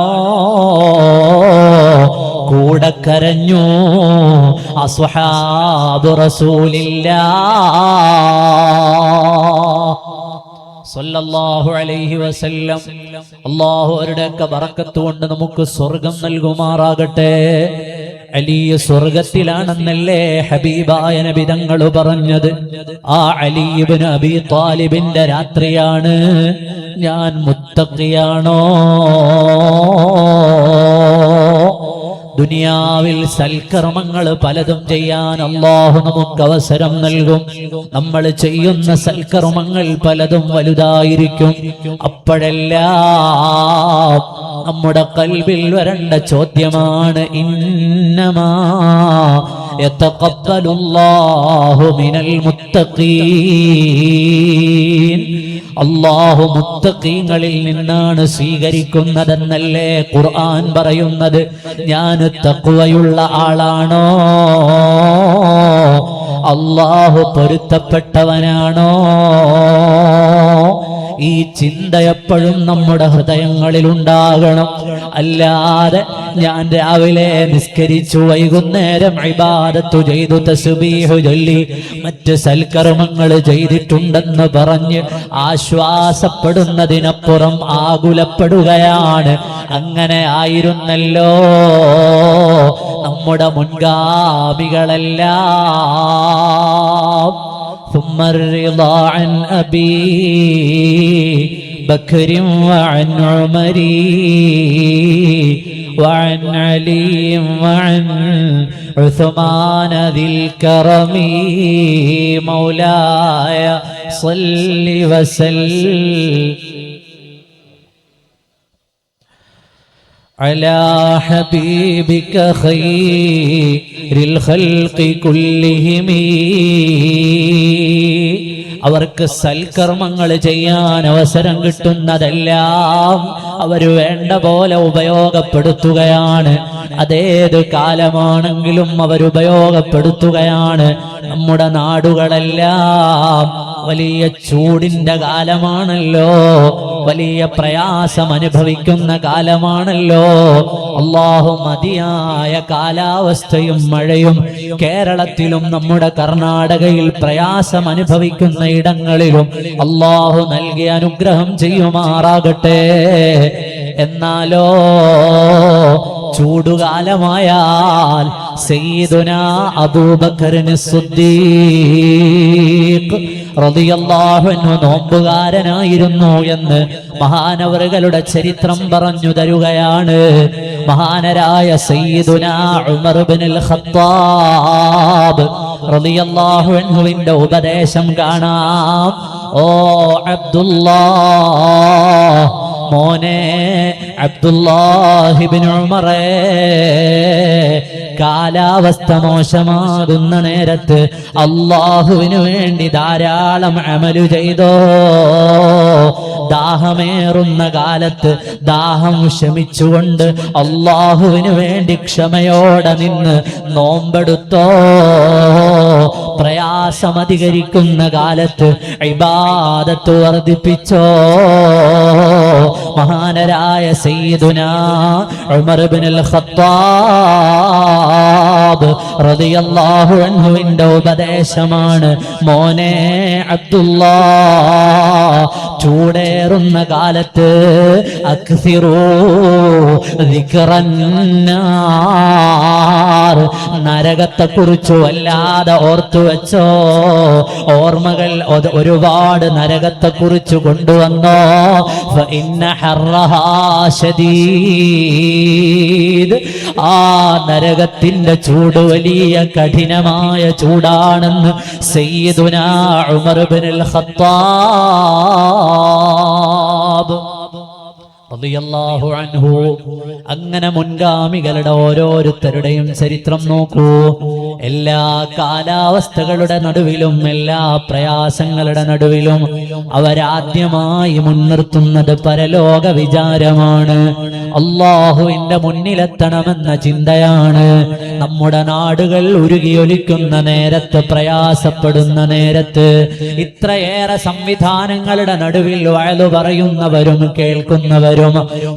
കൂടെ കരഞ്ഞു അസ്ഹാബു റസൂലില്ലാഹ് സല്ലല്ലാഹു അലൈഹി വസല്ലം. അല്ലാഹു അവരുടെയൊക്കെ ബറക്കത്ത് കൊണ്ട് നമുക്ക് സ്വർഗം നൽകുമാറാകട്ടെ. അലി സ്വർഗത്തിലാണെന്നല്ലേ ഹബീബായ നബി തങ്ങൾ പറഞ്ഞത്. ആ അലി ഇബ്നു അബീ ത്വാലിബിന്റെ രാത്രിയാണ്. ഞാൻ മുത്തഖിയാണോ? ദുനിയാവിൽ സൽക്കർമ്മങ്ങൾ പലതും ചെയ്യാൻ അല്ലാഹു നമുക്ക് അവസരം നൽകും. നമ്മൾ ചെയ്യുന്ന സൽക്കർമ്മങ്ങൾ പലതും വലുതായിരിക്കും. അപ്പോഴെല്ലാം നമ്മുടെ ഖൽബിൽ വരേണ്ട ചോദ്യമാണ്, ഇന്നമാ യതഖബ്ബലുല്ലാഹു മിനൽ മുത്തഖീൻ. അല്ലാഹു മുത്തഖീങ്ങളിൽ നിന്നാണ് സ്വീകരിക്കുന്നതെന്നല്ലേ ഖുർആൻ പറയുന്നത്. ഞാൻ തഖ്വയുള്ള ആളാണോ? അല്ലാഹു പൊരുത്തപ്പെട്ടവനാണോ? ഈ ചിന്ത എപ്പോഴും നമ്മുടെ ഹൃദയങ്ങളിൽ ഉണ്ടാകണം. അല്ലാതെ ഞാൻ രാവിലെ നിസ്കരിച്ചു, വൈകുന്നേരം ഇബാദത്തു ചെയ്തു, തസ്ബീഹ് ചൊല്ലി, മറ്റ് സൽക്കർമ്മങ്ങൾ ചെയ്തിട്ടുണ്ടെന്ന് പറഞ്ഞ് ആശ്വാസപ്പെടുന്നതിനപ്പുറം ആകുലപ്പെടുകയാണ്. അങ്ങനെ ആയിരുന്നല്ലോ നമ്മുടെ മുൻഗാമികളെല്ലാം. ثم الرضا عن أبي بكر وعن عمر وعن علي وعن عثمان ذي الكرم مولاي صل وسلم على حبيبك خير الخلق كلهم. അവർക്ക് സൽക്കർമ്മങ്ങൾ ചെയ്യാൻ അവസരം കിട്ടുന്നതെല്ലാം അവർ വേണ്ട പോലെ ഉപയോഗപ്പെടുത്തുകയാണ്. അതേത് കാലമാണെങ്കിലും അവർ ഉപയോഗപ്പെടുത്തുകയാണ്. നമ്മുടെ നാടുകളെല്ലാം വലിയ ചൂടിന്റെ കാലമാണല്ലോ, വലിയ പ്രയാസം അനുഭവിക്കുന്ന കാലമാണല്ലോ. അല്ലാഹു മതിയായ കാലാവസ്ഥയും മഴയും കേരളത്തിലും നമ്മുടെ കർണാടകയിൽ പ്രയാസം അനുഭവിക്കുന്ന ഇടങ്ങളിലും അല്ലാഹു നൽകിയ അനുഗ്രഹം ചെയ്യുമാറാകട്ടെ. എന്നാലോ ചൂടുകാലമായാൽ സയ്യിദുനാ അബൂബക്കറിന് സിദ്ദീഖ് റളിയല്ലാഹു അൻഹു നോമ്പുകാരനായിരുന്നു എന്ന് മഹാനവറുകളുടെ ചരിത്രം പറഞ്ഞു തരുകയാണ്. മഹാനരായ സയ്യിദുനാ ഉമർ ഇബ്നുൽ ഖത്താബ് റളിയല്ലാഹു അൻഹുവിന്റെ ഉപദേശം കാണാം. ഓ അബ്ദുല്ലാഹ്, മോനെ അബ്ദുല്ലാഹ് ഇബ്നു ഉമറേ, കാലാവസ്ഥ മോശമാകുന്ന നേരത്ത് അല്ലാഹുവിനു വേണ്ടി ധാരാളം അമലു ചെയ്തോ. ദാഹമേറുന്ന കാലത്ത് ദാഹം ശമിച്ചുകൊണ്ട് അല്ലാഹുവിനു വേണ്ടി ക്ഷമയോടെ നിന്ന് നോമ്പെടുത്തോ. പ്രയാസമധികരിക്കുന്ന കാലത്ത് ഇബാദത്ത് വർദ്ധിപ്പിച്ചോ. മഹാനരായ സയ്യിദുനാ ഉമർ ഇബ്നുൽ ഖത്താബ് റളിയല്ലാഹു അൻഹുവിന്റെ ഉപദേശമാണ്, മോനെ അബ്ദുല്ലാഹ്, ചൂടേറുന്ന കാലത്ത് അക്സിറൂ ദിക്റന്നാർ, നരകത്തെക്കുറിച്ച് വല്ലാതെ ഓർത്തു വെച്ചോ. ഓർമ്മകൾ ഒരുപാട് നരകത്തെക്കുറിച്ച് കൊണ്ടുവന്നോ. ഫഇന്ന ഹർറഹാ ശദീദ്, ആ നരകത്തിന്റെ ചൂട് വലിയ കഠിനമായ ചൂടാണെന്ന് സയ്യിദുനാ ഉമർ ഇബ്നുൽ ഖത്താബ് റളിയല്ലാഹു അൻഹു. അങ്ങനെ മുൻഗാമികളുടെ ഓരോരുത്തരുടെയും ചരിത്രം നോക്കൂ. എല്ലാ കാലാവസ്ഥകളുടെ നടുവിലും എല്ലാ പ്രയാസങ്ങളുടെ നടുവിലും അവരാദ്യമായി മുൻനിർത്തുന്നത് പരലോക വിചാരമാണ്. അല്ലാഹുവിന്റെ മുന്നിലെത്തണമെന്ന ചിന്തയാണ്. നമ്മുടെ നാടുകൾ ഉരുകിയൊലിക്കുന്ന നേരത്ത്, പ്രയാസപ്പെടുന്ന നേരത്ത്, ഇത്രയേറെ സംവിധാനങ്ങളുടെ നടുവിൽ വഅദ് പറയുന്നവരും കേൾക്കുന്നവരും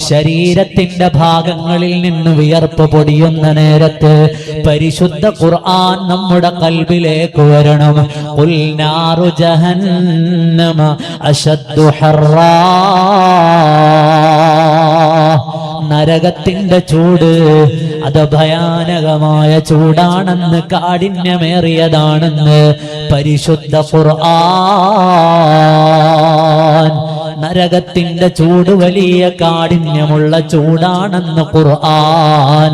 ശരീരത്തിന്റെ ഭാഗങ്ങളിൽ നിന്ന് വിയർപ്പ് പൊടിയുന്ന നേരത്ത് പരിശുദ്ധ ഖുർആൻ നമ്മുടെ ഖൽബിലേക്ക് വരണം. ഖുൽ നാറു ജഹന്നമ അശദ്ദു ഹർറാ, നരകത്തിന്റെ ചൂട് അത് ഭയാനകമായ ചൂടാണെന്ന്, കാഠിന്യമേറിയതാണെന്ന് പരിശുദ്ധ ഖുർആൻ. നരകത്തിന്റെ ചൂട് വലിയ കാഠിന്യമുള്ള ചൂടാണെന്ന് ഖുർആൻ.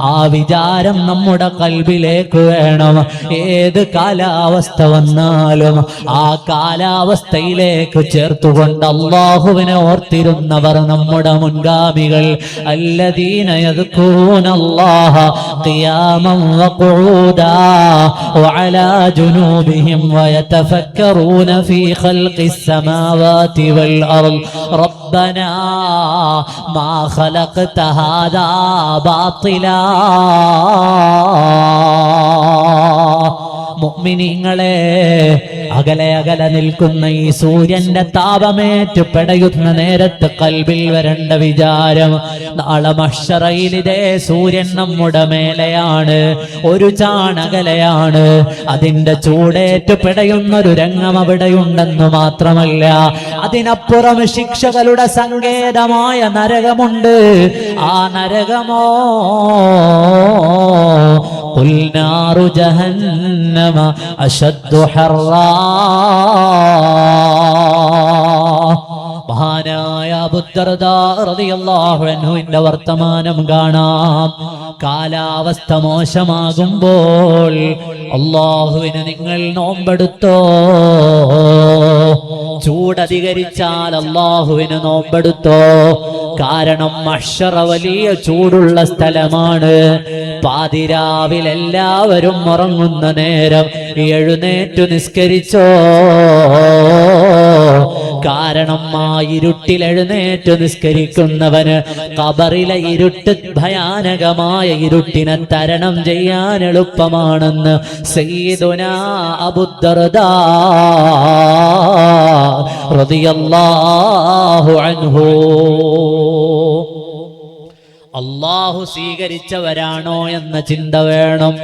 ആ വിചാരം നമ്മുടെ ഖൽബിലേക്ക് വേണം. ഏത് കാലാവസ്ഥ വന്നാലും ആ കാലാവസ്ഥയിലേക്ക് ചേർത്തുകൊണ്ട് അല്ലാഹുവിനെ ഓർത്തിരുന്നവർ നമ്മുടെ മുൻഗാമികൾ. അല്ലദീന യദ്കൂറുനല്ലാഹ ഖിയാമൻ വഖുഊദാ വഅലാ ജുനൂബിഹിം വയതഫക്കറൂന ഫീ ഖൽഖിസ് സമാവാതി വൽ ربنا ما خلقت هذا باطلا. മുഅ്മിനീങ്ങളെ, അകലെ അകലെ നിൽക്കുന്ന ഈ സൂര്യന്റെ താപമേറ്റ് പെടയുന്ന നേരത്ത് കൽബിൽ വരേണ്ട വിചാരം, നാളെ മഹ്ശറയിൽ ഇതേ സൂര്യൻ നമ്മുടെ മേലെയാണ്, ഒരു ചാണകലയാണ്. അതിന്റെ ചൂടേറ്റ് പെടയുന്നൊരു രംഗം അവിടെയുണ്ടെന്ന് മാത്രമല്ല, അതിനപ്പുറം ശിക്ഷകളുടെ സങ്കേതമായ നരകമുണ്ട്. ആ നരകമോ ഖുൽ നാറു ജഹന്നമ അശദ്ദു ഹർറാ. മഹാനായ അബൂദർദാ റളിയല്ലാഹു അൻഹുവിന്റെ വർത്തമാനം കാണാം. കാലാവസ്ഥ മോശമാകുമ്പോൾ അല്ലാഹുവിന് നിങ്ങൾ നോമ്പെടുത്തോ. ചൂടധികരിച്ചാൽ അല്ലാഹുവിന് നോമ്പെടുത്തോ. കാരണം മഹ്ശറ വലിയ ചൂടുള്ള സ്ഥലമാണ്. പാതിരാവിൽ എല്ലാവരും ഉറങ്ങുന്ന നേരം എഴുന്നേറ്റു നിസ്കരിച്ചോ. കാരണം ആ ഇരുട്ടിൽ എഴുന്നേറ്റ് നിസ്കരിക്കുന്നവന് ഖബറിലെ ഇരുട്ട്, ഭയാനകമായ ഇരുട്ടിനെ തരണം ചെയ്യാൻ എളുപ്പമാണെന്ന് സയ്യിദുനാ അബൂദർദാ റളിയല്ലാഹു അൻഹു. അല്ലാഹു സ്വീകരിച്ചവരാണോ എന്ന ചിന്ത വേണം.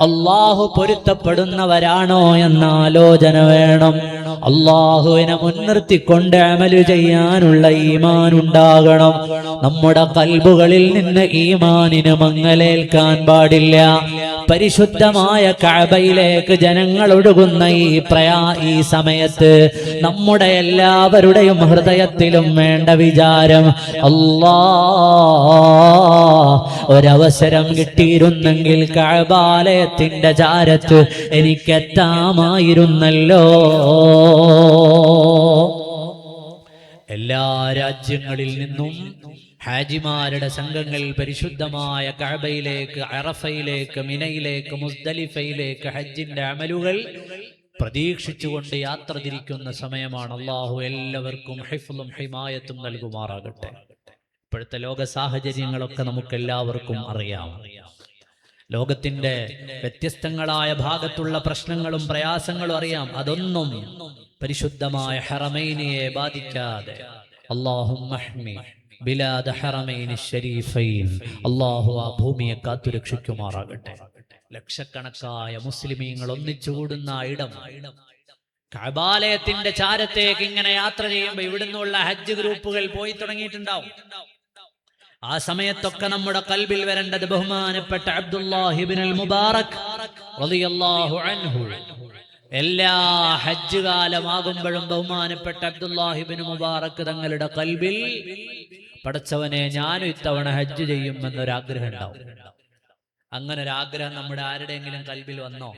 അല്ലാഹു പൊരുത്തപ്പെടുന്നവരാണോ എന്ന ആലോചന വേണം. അല്ലാഹുവിനെ മുൻനിർത്തിക്കൊണ്ട് അമല് ചെയ്യാനുള്ള ഈമാൻ ഉണ്ടാകണം. നമ്മുടെ ഖൽബുകളിൽ നിന്ന് ഈമാനിന് മങ്ങലേൽക്കാൻ പാടില്ല. പരിശുദ്ധമായ കഅബയിലേക്ക് ജനങ്ങൾ ഒഴുകുന്ന ഈ സമയത്ത് നമ്മുടെ എല്ലാവരുടെയും ഹൃദയത്തിലും വേണ്ട വിചാരം, ഒരവസരം കിട്ടിയിരുന്നെങ്കിൽ കഅബാലയത്തിന്റെ ചാരത്ത് എനിക്കെത്താമായിരുന്നല്ലോ. എല്ലാ രാജ്യങ്ങളിൽ നിന്നും ഹാജിമാരുടെ സംഘങ്ങൾ പരിശുദ്ധമായ കഅബയിലേക്ക്, അറഫയിലേക്ക്, മിനയിലേക്ക്, മുസ്ദലിഫയിലേക്ക് ഹജ്ജിന്റെ അമലുകൾ പ്രതീക്ഷിച്ചുകൊണ്ട് യാത്ര തിരിക്കുന്ന സമയമാണ്. അല്ലാഹു എല്ലാവർക്കും ഹിഫ്ളും ഹിമായത്തും നൽകുമാറാകട്ടെ. ഇപ്പോഴത്തെ ലോക സാഹചര്യങ്ങളൊക്കെ നമുക്കെല്ലാവർക്കും അറിയാം. ലോകത്തിന്റെ വ്യത്യസ്തങ്ങളായ ഭാഗത്തുള്ള പ്രശ്നങ്ങളും പ്രയാസങ്ങളും അറിയാം. അതൊന്നും പരിശുദ്ധമായ ഹറമൈനിയെ ബാധിക്കാതെ അല്ലാഹുമ്മ ഹ്മി ബിലാദ ഹറമൈനി ശരീഫൈൻ, അല്ലാഹു ആ ഭൂമിയെ കാത്തുരക്ഷിക്കുമാറാകട്ടെ. ലക്ഷക്കണക്കായ മുസ്ലിമീങ്ങൾ ഒന്നിച്ചുകൂടുന്ന ഇടം, കഅബാലയത്തിന്റെ ചാരത്തേക്ക് ഇങ്ങനെ യാത്ര ചെയ്യുമ്പോൾ ഇവിടുന്നുള്ള ഹജ്ജ് ഗ്രൂപ്പുകൾ പോയി തുടങ്ങിയിട്ടുണ്ടാവും. ആ സമയത്തൊക്കെ നമ്മുടെ ഖൽബിൽ വരേണ്ടത് ബഹുമാനപ്പെട്ട അബ്ദുല്ലാഹി ഇബ്നുൽ മുബാറക് റളിയല്ലാഹു അൻഹു. എല്ലാ ഹജ്ജ് കാലമാകുമ്പോഴും ബഹുമാനപ്പെട്ട അബ്ദുല്ലാഹി ഇബ്നു മുബാറക് തങ്ങളുടെ ഖൽബിൽ, പടച്ചവനെ ഞാനും ഇത്തവണ ഹജ്ജ് ചെയ്യുമെന്നൊരാഗ്രഹം ഉണ്ടാവും. അങ്ങനെ ഒരാഗ്രഹം നമ്മുടെ ആരുടെയെങ്കിലും ഖൽബിൽ വന്നോ?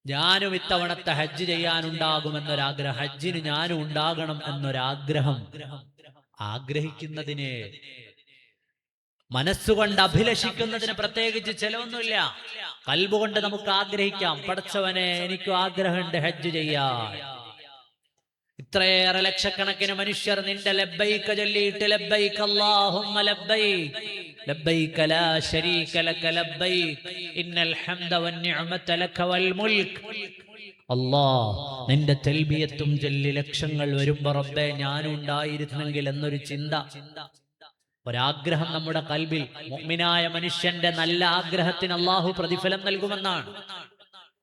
ഞാനും ഇത്തവണത്തെ ഹജ്ജ് ചെയ്യാനുണ്ടാകുമെന്നൊരാഗ്രഹം, ഹജ്ജിന് ഞാനും ഉണ്ടാകണം എന്നൊരാഗ്രഹം. ആഗ്രഹിക്കുന്നതിന്, മനസ്സുകൊണ്ട് അഭിലഷിക്കുന്നതിന് പ്രത്യേകിച്ച് ചിലവൊന്നുമില്ല. ഖൽബ് കൊണ്ട് നമുക്ക് ആഗ്രഹിക്കാം, പടച്ചവനെ എനിക്കും ആഗ്രഹമുണ്ട് ഹജ്ജ് ചെയ്യാൻ. ഇത്രയേറെ ലക്ഷക്കണക്കിന് മനുഷ്യർ നിന്റെ ലബ്ബൈക ചൊല്ലിയിട്ട് ലബ്ബൈക അല്ലാഹുമ്മ ലബ്ബൈക ലബ്ബൈക ലാ ശരീക ലക ലബ്ബൈക ഇന്നൽ ഹംദ വന്നിഅമത ലക വൽ മുൽക്ക്. അല്ലാഹ്, നിന്റെ തൽബിയത്തും ചൊല്ലി ലക്ഷങ്ങൾ വരുമ്പോൾ റബ്ബേ ഞാനും ഉണ്ടായിരുന്നെങ്കിൽ എന്നൊരു ചിന്ത, ഒരാഗ്രഹം നമ്മുടെ ഖൽബിൽ. മുഅ്മിനായ മനുഷ്യന്റെ നല്ല ആഗ്രഹത്തിന് അല്ലാഹു പ്രതിഫലം നൽകുമെന്നാണ്.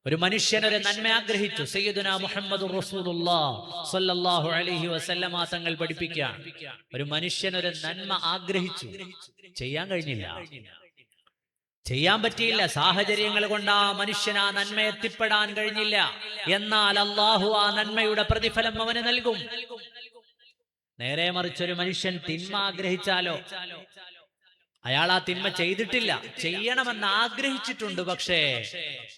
ഒരു മനുഷ്യൻ ഒരു നന്മ ആഗ്രഹിച്ചു, സയ്യിദുനാ മുഹമ്മദുർ റസൂലുള്ളാഹി സ്വല്ലല്ലാഹു അലൈഹി വസല്ലമ തങ്ങൾ പഠിപ്പിക്കുകയാണ്, ഒരു മനുഷ്യൻ ഒരു നന്മ ആഗ്രഹിച്ചു, ചെയ്യാൻ കഴിഞ്ഞില്ല, ചെയ്യാൻ പറ്റിയില്ല, സാഹചര്യങ്ങൾ കൊണ്ട് ആ മനുഷ്യൻ ആ നന്മ എത്തിപ്പെടാൻ കഴിഞ്ഞില്ല. എന്നാൽ അല്ലാഹു ആ നന്മയുടെ പ്രതിഫലം അവന് നൽകും. നേരെ മറിച്ചൊരു മനുഷ്യൻ തിന്മ ആഗ്രഹിച്ചാലോ, അയാൾ ആ തിന്മ ചെയ്തിട്ടില്ല, ചെയ്യണമെന്ന് ആഗ്രഹിച്ചിട്ടുണ്ട്, പക്ഷേ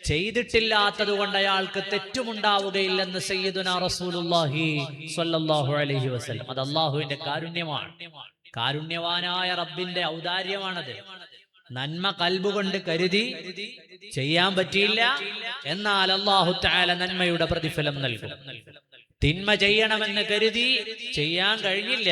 ചെയ്തിട്ടില്ലാത്തത് കൊണ്ട് അയാൾക്ക് തെറ്റുമുണ്ടാവുകയില്ലെന്ന് സയ്യിദുനാ റസൂലുള്ളാഹി സ്വല്ലല്ലാഹു അലൈഹി വസല്ലം. അത് അല്ലാഹുവിന്റെ കാരുണ്യമാണ്, കാരുണ്യവാനായ റബ്ബിന്റെ ഔദാര്യമാണത്. നന്മ ഖൽബ് കൊണ്ട് കരുതി ചെയ്യാൻ പറ്റിയില്ല, എന്നാൽ അല്ലാഹു തആല നന്മയുടെ പ്രതിഫലം നൽകും. തിന്മ ചെയ്യണമെന്ന് കരുതി ചെയ്യാൻ കഴിഞ്ഞില്ല,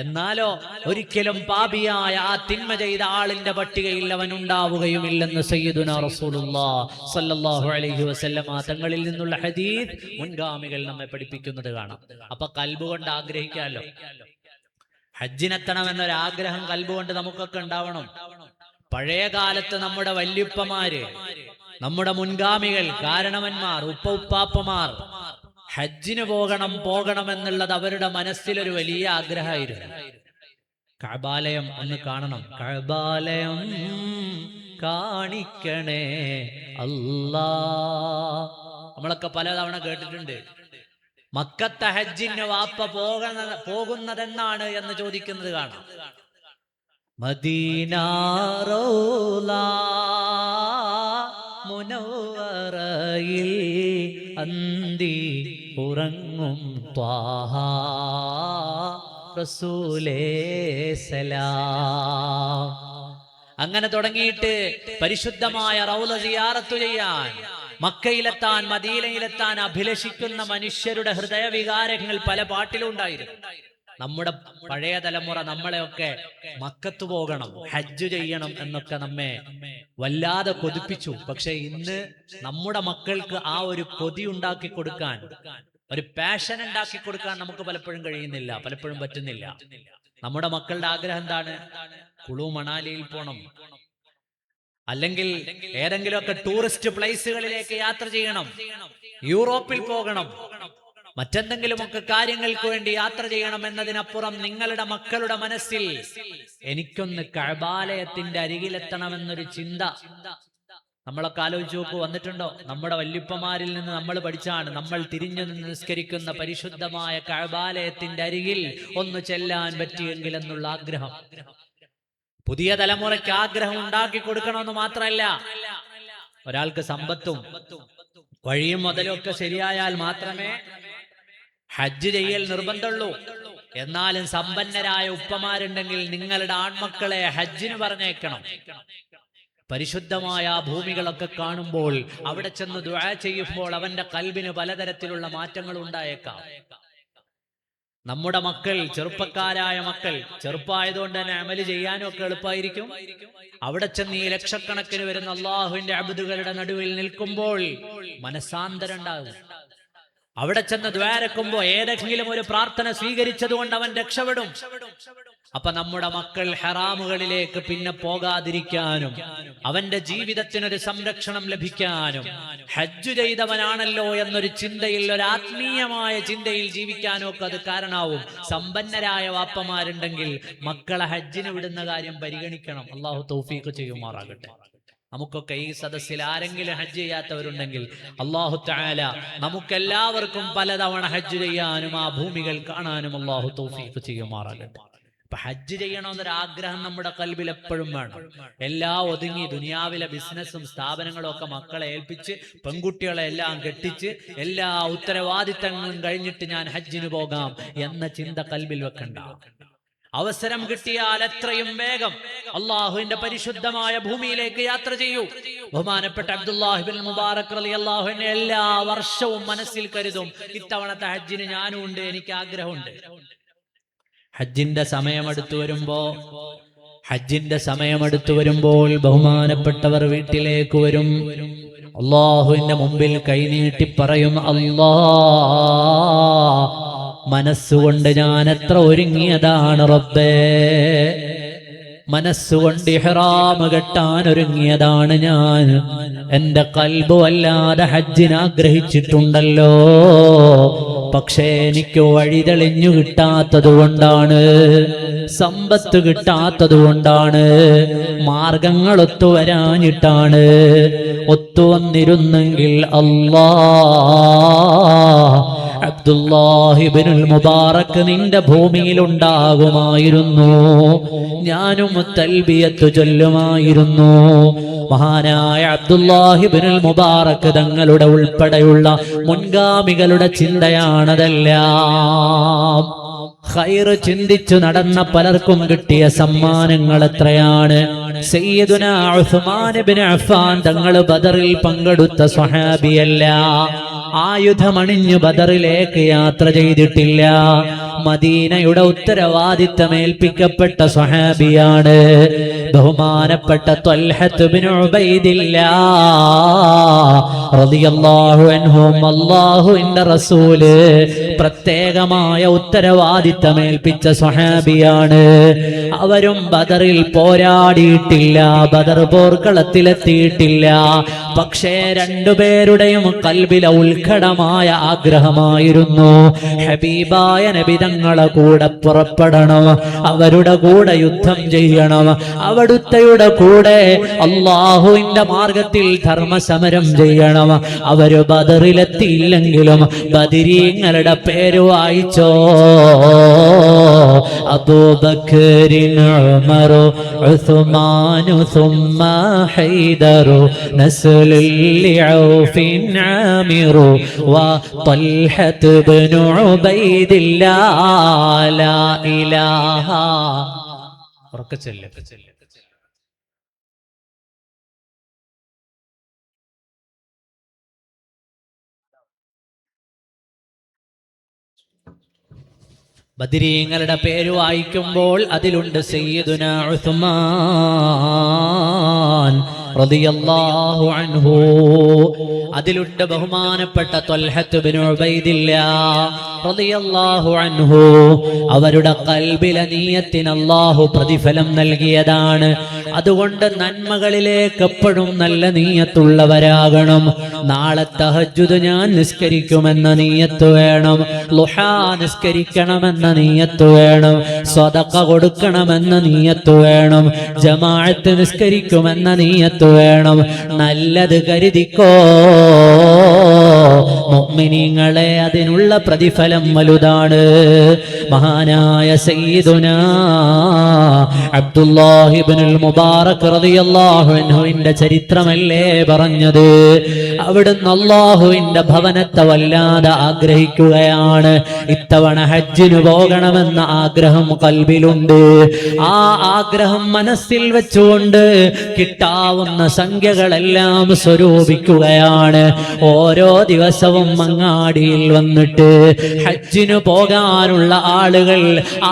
എന്നാലോ ഒരിക്കലും പാപിയായ ആ തിന്മ ചെയ്ത ആളിന്റെ പട്ടികയിൽ അവൻ ഉണ്ടാവുകയുമില്ലെന്ന് സയ്യിദുനാ റസൂലുള്ളാഹി സ്വല്ലല്ലാഹു അലൈഹി വസല്ലമ തങ്ങളിൽ നിന്നുള്ള ഹദീസ് മുൻഗാമികൾ നമ്മെ പഠിപ്പിക്കുന്നത് കാണാം. അപ്പൊ ഖൽബ് കൊണ്ട് ആഗ്രഹിക്കാമല്ലോ. ഹജ്ജിനെത്തണമെന്നൊരാഗ്രഹം ഖൽബ് കൊണ്ട് നമുക്കൊക്കെ ഉണ്ടാവണം. പഴയ കാലത്ത് നമ്മുടെ വല്യുപ്പമാര്, നമ്മുടെ മുൻഗാമികൾ, കാരണവന്മാർ, ഉപ്പാപ്പമാർ ഹജ്ജിന് പോകണം എന്നുള്ളത് അവരുടെ മനസ്സിലൊരു വലിയ ആഗ്രഹമായിരുന്നു. കഅബാലയം ഒന്ന് കാണണം, കഅബാലയം കാണിക്കണേ അല്ലാ. നമ്മളൊക്കെ പലതവണ കേട്ടിട്ടുണ്ട്, മക്കത്തെ ഹജ്ജിന് വാപ്പ പോകുന്നതെന്നാണ് എന്ന് ചോദിക്കുന്നത് കാണാം. മദീന റൗള മുനവ്വറയിൽ അന്തി ഉറങ്ങും ത്വാഹ റസൂലേ സലാം. അങ്ങനെ തുടങ്ങിയിട്ട് പരിശുദ്ധമായ റൗള സിയാറത്ത് ചെയ്യാൻ, മക്കയിലെത്താൻ, മദീനയിലെത്താൻ അഭിലഷിക്കുന്ന മനുഷ്യരുടെ ഹൃദയവികാരങ്ങൾ പല പാട്ടിലും ഉണ്ടായിരുന്നു. നമ്മുടെ പഴയ തലമുറ നമ്മളെയൊക്കെ മക്കത്ത് പോകണം, ഹജ്ജ് ചെയ്യണം എന്നൊക്കെ നമ്മെ വല്ലാതെ കൊതിപ്പിച്ചു. പക്ഷെ ഇന്ന് നമ്മുടെ മക്കൾക്ക് ആ ഒരു കൊതി ഉണ്ടാക്കി കൊടുക്കാൻ, ഒരു പാഷൻ ഉണ്ടാക്കി കൊടുക്കാൻ നമുക്ക് പലപ്പോഴും കഴിയുന്നില്ല, പലപ്പോഴും പറ്റുന്നില്ല. നമ്മുടെ മക്കളുടെ ആഗ്രഹം എന്താണ്? കുളു മണാലിയിൽ പോകണം, അല്ലെങ്കിൽ ഏതെങ്കിലുമൊക്കെ ടൂറിസ്റ്റ് പ്ലേസുകളിലേക്ക് യാത്ര ചെയ്യണം, യൂറോപ്പിൽ പോകണം, മറ്റെന്തെങ്കിലുമൊക്കെ കാര്യങ്ങൾക്ക് വേണ്ടി യാത്ര ചെയ്യണം എന്നതിനപ്പുറം നിങ്ങളുടെ മക്കളുടെ മനസ്സിൽ എനിക്കൊന്ന് കഅബാലയത്തിന്റെ അരികിലെത്തണമെന്നൊരു ചിന്ത നമ്മളൊക്കെ ആലോചിച്ച് നോക്കൂ, വന്നിട്ടുണ്ടോ? നമ്മുടെ വല്യപ്പമാരിൽ നിന്ന് നമ്മൾ പഠിച്ചാണ്. നമ്മൾ തിരിഞ്ഞു നിന്ന് നിസ്കരിക്കുന്ന പരിശുദ്ധമായ കഅബാലയത്തിന്റെ അരികിൽ ഒന്ന് ചെല്ലാൻ പറ്റിയെങ്കിൽ എന്നുള്ള ആഗ്രഹം. പുതിയ തലമുറയ്ക്ക് ആഗ്രഹം ഉണ്ടാക്കി കൊടുക്കണമെന്ന് മാത്രമല്ല, ഒരാൾക്ക് സമ്പത്തും വഴിയും മുതലും ഒക്കെ ശരിയായാൽ മാത്രമേ ഹജ്ജ് ചെയ്യൽ നിർബന്ധമുള്ളൂ. എന്നാലും സമ്പന്നരായ ഉപ്പമാരുണ്ടെങ്കിൽ നിങ്ങളുടെ ആൺമക്കളെ ഹജ്ജിന് പറഞ്ഞേക്കണം. പരിശുദ്ധമായ ഭൂമികളൊക്കെ കാണുമ്പോൾ അവിടെ ചെന്ന് ദുആ ചെയ്യുമ്പോൾ അവന്റെ ഖൽബിന് പലതരത്തിലുള്ള മാറ്റങ്ങൾ ഉണ്ടായേക്കാം. നമ്മുടെ മക്കൾ, ചെറുപ്പക്കാരായ മക്കൾ, ചെറുപ്പമായതുകൊണ്ട് തന്നെ അമല് ചെയ്യാനും ഒക്കെ എളുപ്പമായിരിക്കും. അവിടെ ചെന്ന് ഈ ലക്ഷക്കണക്കിന് വരുന്ന അള്ളാഹുവിന്റെ അബ്ദുകളുടെ നടുവിൽ നിൽക്കുമ്പോൾ മനസ്സാന്തരം ഉണ്ടാകും. അവിടെ ചെന്ന് ദ്വാരക്കുമ്പോ ഏതെങ്കിലും ഒരു പ്രാർത്ഥന സ്വീകരിച്ചതുകൊണ്ട് അവൻ രക്ഷപ്പെടും. അപ്പൊ നമ്മുടെ മക്കൾ ഹറാമുകളിലേക്ക് പിന്നെ പോകാതിരിക്കാനും അവന്റെ ജീവിതത്തിനൊരു സംരക്ഷണം ലഭിക്കാനും ഹജ്ജ് ചെയ്തവനാണല്ലോ എന്നൊരു ചിന്തയിൽ, ഒരു ആത്മീയമായ ചിന്തയിൽ ജീവിക്കാനും ഒക്കെ അത് കാരണമാവും. സമ്പന്നരായ വാപ്പമാരുണ്ടെങ്കിൽ മക്കളെ ഹജ്ജിന് വിടുന്ന കാര്യം പരിഗണിക്കണം. അള്ളാഹു തൗഫീഖ് ചെയ്യുമാറാകട്ടെ. നമുക്കൊക്കെ ഈ സദസ്സിൽ ആരെങ്കിലും ഹജ്ജ് ചെയ്യാത്തവരുണ്ടെങ്കിൽ അല്ലാഹു തആല നമുക്കെല്ലാവർക്കും പലതവണ ഹജ്ജ് ചെയ്യാനും ആ ഭൂമികൾ കാണാനും അല്ലാഹു തൗഫീഖ് ചെയ്യുമാറാകട്ടെ. അപ്പൊ ഹജ്ജ് ചെയ്യണമെന്നൊരാഗ്രഹം നമ്മുടെ ഖൽബിൽ എപ്പോഴും വേണം. എല്ലാം ഒതുങ്ങി ദുനിയാവിലെ ബിസിനസ്സും സ്ഥാപനങ്ങളും ഒക്കെ മക്കളെ ഏൽപ്പിച്ച് പെൺകുട്ടികളെ എല്ലാം കെട്ടിച്ച് എല്ലാ ഉത്തരവാദിത്തങ്ങളും കഴിഞ്ഞിട്ട് ഞാൻ ഹജ്ജിന് പോകാം എന്ന ചിന്ത ഖൽബിൽ വെക്കണ്ട. അവസരം കിട്ടിയാൽ എത്രയും വേഗം അള്ളാഹുവിന്റെ പരിശുദ്ധമായ ഭൂമിയിലേക്ക് യാത്ര ചെയ്യൂ. ബഹുമാനപ്പെട്ട അബ്ദുല്ലാഹി ഇബ്നുൽ മുബാറക് റളിയല്ലാഹു അൻഹു എല്ലാ വർഷവും മനസ്സിൽ കരുതും, ഇത്തവണത്തെ ഹജ്ജിന് ഞാനും ഉണ്ട്, എനിക്ക് ആഗ്രഹമുണ്ട്. ഹജ്ജിന്റെ സമയമെടുത്തു വരുമ്പോൾ ബഹുമാനപ്പെട്ടവർ വീട്ടിലേക്ക് വരും. അള്ളാഹുവിന്റെ മുമ്പിൽ കൈനീട്ടി പറയും, മനസ്സുകൊണ്ട് ഞാൻ എത്ര ഒരുങ്ങിയതാണ് റബ്ബേ, മനസ്സുകൊണ്ട് ഇഹ്റാം കെട്ടാൻ ഒരുങ്ങിയതാണ് ഞാൻ. എന്റെ ഖൽബ് വല്ലാതെ ഹജ്ജിന് ആഗ്രഹിച്ചിട്ടുണ്ടല്ലോ, പക്ഷേ എനിക്ക് വഴി തെളിഞ്ഞു കിട്ടാത്തത് കൊണ്ടാണ്, സമ്പത്ത് കിട്ടാത്തത് കൊണ്ടാണ്, മാർഗങ്ങൾ ഒത്തുവരാഞ്ഞിട്ടാണ്. ഒത്തുവന്നിരുന്നെങ്കിൽ അബ്ദുല്ലാഹി ഇബ്നുൽ മുബാറക് നിന്റെ ഭൂമിയിൽ ഉണ്ടാകുമായിരുന്നു, ഞാനും തൽബിയത്ത് ചൊല്ലുമായിരുന്നു. മഹാനായ അബ്ദുല്ലാഹി ഇബ്നുൽ മുബാറക് തങ്ങളുടെ ഉൾപ്പെടെയുള്ള മുൻഗാമികളുടെ ചിന്തയാണതെല്ലാം. ഖൈറ് ചിന്തിച്ചു നടന്ന പലർക്കും കിട്ടിയ സമ്മാനങ്ങൾ എത്രയാണ്. സയ്യിദുനാ ഉസ്മാൻ ഇബ്നു അഫ്ഫാൻ തങ്ങൾ ബദറിൽ പങ്കെടുത്ത സ്വഹാബിയല്ല, ആയുധമണിഞ്ഞു ബദറിലേക്ക് യാത്ര ചെയ്തിട്ടില്ല, മദീനയുടെ ഉത്തരവാദിത്തമേൽപ്പിക്കപ്പെട്ട സ്വഹാബിയാണ് ബഹുമാനപ്പെട്ട ത്വൽഹത്ത് ഇബ്നു ഉബൈദില്ലാഹ് റളിയല്ലാഹു അൻഹു. അല്ലാഹുവിന്റെ റസൂല് പ്രത്യേകമായ ഉത്തരവാദിത്തമേൽപ്പിച്ച സ്വഹാബിയാണ്. അവരും ബദറിൽ പോരാടിയിട്ടില്ല, ബദർ പോർക്കളത്തിലെത്തിയിട്ടില്ല. പക്ഷേ രണ്ടുപേരുടെയും ഖൽബിലെ ഉത്കടമായ ആഗ്രഹമായിരുന്നു, ഹബീബായ നബി തങ്ങളെ കൂടെ പുറപ്പെടണം, അവരുടെ കൂടെ യുദ്ധം ചെയ്യണം, അവിടുത്തെയുടെ കൂടെ അള്ളാഹുവിന്റെ മാർഗത്തിൽ ധർമ്മസമരം ചെയ്യണം. അവര് ബദറിലെത്തിയില്ലെങ്കിലും ബദരീങ്ങളുടെ പേര് വായിച്ചോ, അബൂബക്കറിൻ ഉമറു ഉസ്മാനു സുമ്മ ഹൈദറു നസ്ലുൽ ലിഔഫിൻ ആമിറു വത്വൽഹത്ത് ഇബ്നു ഉബൈദില്ലാഹ് ലാ ഇലാഹ. ബദരീങ്ങളുടെ പേര് വായിക്കുമ്പോൾ അതിലുണ്ട് സയ്യിദുനാ ഉസ്മാൻ റളിയല്ലാഹു അൻഹു. അതിലുണ്ട് ബഹുമാനപ്പെട്ട ത്വൽഹത്ത് ബിൻ ഉബൈദില്ലാഹ് റളിയല്ലാഹു അൻഹു. അവരുടെ ഖൽബിലെ നിയ്യത്തിന് അല്ലാഹു പ്രതിഫലം നൽകിയതാണ്. അതുകൊണ്ട് നന്മകളിലേക്ക് എപ്പോഴും നല്ല നിയ്യത്തുള്ളവരാകണം. നാളെ തഹജ്ജുദ് ഞാൻ നിസ്കരിക്കുമെന്ന നിയ്യത്ത് വേണം, ളുഹാ നിസ്കരിക്കണമെന്ന നിയ്യത്ത് വേണം, സ്വദഖ കൊടുക്കണമെന്ന നിയ്യത്ത് വേണം, ജമാഅത്ത് നിസ്കരിക്കുമെന്ന നിയ്യത്ത് വേണം. നല്ലത് കരുതിക്കോ മുഅ്മിനീങ്ങളെ, അതിനുള്ള പ്രതിഫലം വലുതാണ്. മഹാനായ സയ്യിദുനാ അബ്ദുല്ലാഹി ഇബ്നുൽ മുബാറക് റളിയല്ലാഹു അൻഹുവിന്റെ ചരിത്രമല്ലേ പറഞ്ഞത്. അവിടുന്ന് അല്ലാഹുവിന്റെ ഭവനത്തെ വല്ലാതെ ആഗ്രഹിക്കുകയാണ്. ഇത്തവണ ഹജ്ജിന് പോകണമെന്ന ആഗ്രഹം കൽബിലുണ്ട്. ആ ആഗ്രഹം മനസ്സിൽ വെച്ചുകൊണ്ട് കിട്ടാവുന്ന സംഖ്യകളെല്ലാം സ്വരൂപിക്കുകയാണ്. ഓരോ ദിവസവും അങ്ങാടിയിൽ വന്നിട്ട് ഹജ്ജിന് പോകാനുള്ള ആളുകൾ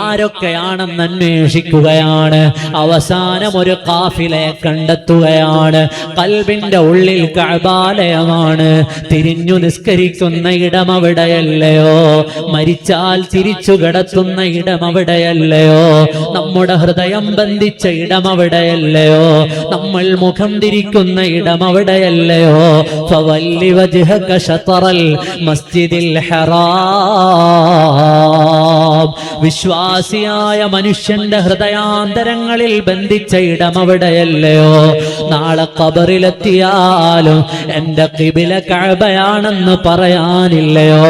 ആരൊക്കെയാണെന്ന് അന്വേഷിക്കുകയാണ്. അവസാനം ഒരു കാഫിലയെ കണ്ടെത്തുകയാണ്. കൽബിന്റെ ഉള്ളിൽ കഅബാലയമാണ്. തിരിഞ്ഞു നിസ്കരിക്കുന്ന ഇടം അവിടെയല്ലയോ? മരിച്ചാൽ തിരിച്ചു കിടത്തുന്ന ഇടം അവിടെയല്ലയോ? നമ്മുടെ ഹൃദയം ബന്ധിച്ച ഇടം അവിടെയല്ലയോ? നമ്മൾ മുഖം തിരിക്കുന്ന ഇടം അവിടെയല്ലയോ? ഫവല്ലി വജ്ഹക ശതറൽ മസ്ജിദിൽ ഹറാം. വിശ്വാസിയായ മനുഷ്യന്റെ ഹൃദയാന്തരങ്ങളിൽ ബന്ധിച്ച ഇടം അവിടെയല്ലയോ? നാളെ ഖബറിലെത്തിയാലും എന്റെ ഖിബില കഅബയാണെന്ന് പറയാനില്ലയോ?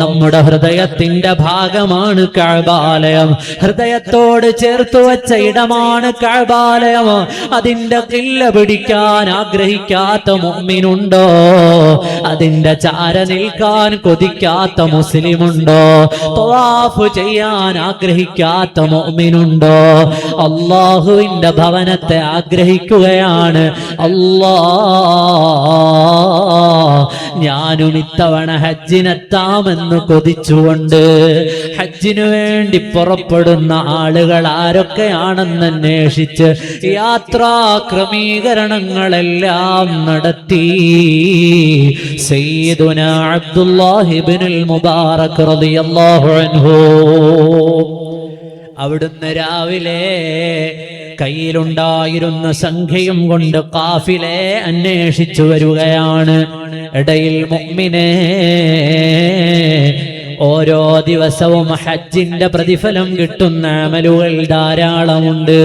നമ്മുടെ ഹൃദയത്തിന്റെ ഭാഗമാണ് കഅബാലയം. ഹൃദയത്തോട് ചേർത്തു വച്ച ഇടമാണ് കഅബാലയം. അതിന്റെ ഖില്ല പിടിക്കാൻ ആഗ്രഹിക്കാത്ത മുഅ്മിനുണ്ടോ? അതിന്റെ ചാര നിൽക്കാൻ കൊതിക്കാത്ത മുസ്ലിമുണ്ടോ? തവാഫ് ചെയ്യാൻ ആഗ്രഹിക്കാത്ത മുഅ്മിനുണ്ടോ? അല്ലാഹുവിന്റെ ഭവനത്തെ ആഗ്രഹിക്കുകയാണ്. ഞാനും ഇത്തവണ ഹജ്ജിനെത്താമെന്ന് കൊതിച്ചുകൊണ്ട് ഹജ്ജിനു വേണ്ടി പുറപ്പെടുന്ന ആളുകൾ ആരൊക്കെയാണെന്ന് അന്വേഷിച്ച് യാത്രാ ക്രമീകരണങ്ങളെല്ലാം നടത്തി. സയ്യിദുനാ അബ്ദുല്ലാഹി ഇബ്നുൽ മുബാറക് റളിയല്ലാഹു അൻഹു അവിടുന്ന് രാവിലെ കയ്യിലുണ്ടായിരുന്ന സംഖ്യയും കൊണ്ട് കാഫിലെ അന്വേഷിച്ചു വരികയാണ്. ഇടയിൽ മുഅ്മിനേ, ഓരോ ദിവസവും ഹജ്ജിന്റെ പ്രതിഫലം കിട്ടുന്ന അമലുകൾ ധാരാളമുണ്ട്.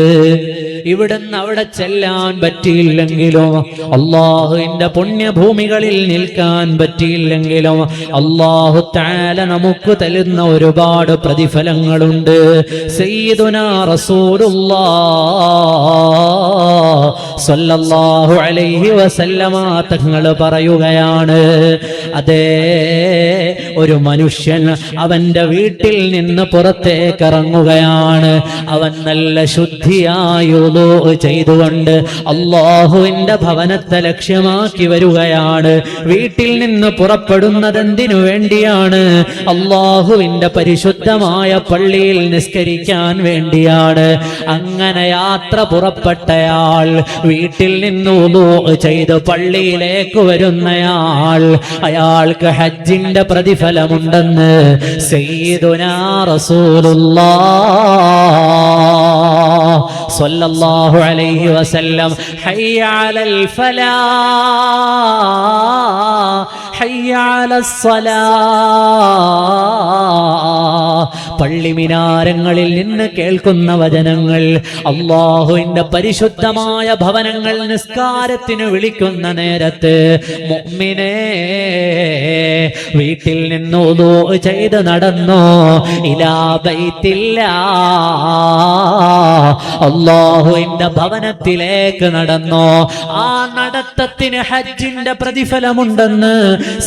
ഇവിടുന്ന് അവിടെ ചെല്ലാൻ പറ്റിയില്ലെങ്കിലും, അല്ലാഹുവിന്റെ പുണ്യഭൂമികളിൽ നിൽക്കാൻ പറ്റിയില്ലെങ്കിലും അല്ലാഹു തആല നമുക്ക് തരുന്ന ഒരുപാട് പ്രതിഫലങ്ങളുണ്ട്. സയ്യിദുനാ റസൂലുള്ളാഹ് സ്വല്ലല്ലാഹു അലൈഹി വസല്ലമ തങ്ങൾ പറയുകയാണ്, അതേ ഒരു മനുഷ്യൻ അവന്റെ വീട്ടിൽ നിന്ന് പുറത്തേക്ക് ഇറങ്ങുകയാണ്. അവൻ നല്ല ശുദ്ധിയായി വുളൂ ചെയ്തുകൊണ്ട് അല്ലാഹുവിന്റെ ഭവനത്തെ ലക്ഷ്യമാക്കി വരികയാണ്. വീട്ടിൽ നിന്ന് പുറപ്പെടുന്നത് എന്തിനു വേണ്ടിയാണ്? അല്ലാഹുവിന്റെ പരിശുദ്ധമായ പള്ളിയിൽ നിസ്കരിക്കാൻ വേണ്ടിയാണ്. അങ്ങനെ യാത്ര പുറപ്പെട്ടയാൾ വീട്ടിൽ നിന്ന് വുളൂ ചെയ്ത് പള്ളിയിലേക്ക് വരുന്നയാൾ, അയാൾക്ക് ഹജ്ജിന്റെ പ്രതിഫലമുണ്ടെന്ന് സയ്യിദുനാ റസൂലുള്ളാഹ് സ്വല്ലല്ലാഹു അലൈഹി വസല്ലം ഹയ്യ അലൽ ഫലാഹ് ഹയ്യ അലസ് സ്വലാഹ് പള്ളി മിനാരങ്ങളിൽ നിന്ന് കേൾക്കുന്ന വചനങ്ങൾ, അല്ലാഹുവിന്റെ പരിശുദ്ധമായ ഭവനങ്ങൾ നിസ്കാരത്തിന് വിളിക്കുന്ന നേരത്ത് മുഅ്മിനേ വീട്ടിൽ നിന്ന് വുളൂ ചെയ്ത് നടന്നോ ഇലാ ബൈത്തില്ലാഹ്, അല്ലാഹുവിന്റെ ഭവനത്തിലേക്ക് നടന്നോ, ആ നടത്തത്തിന് ഹജ്ജിന്റെ പ്രതിഫലമുണ്ടെന്ന്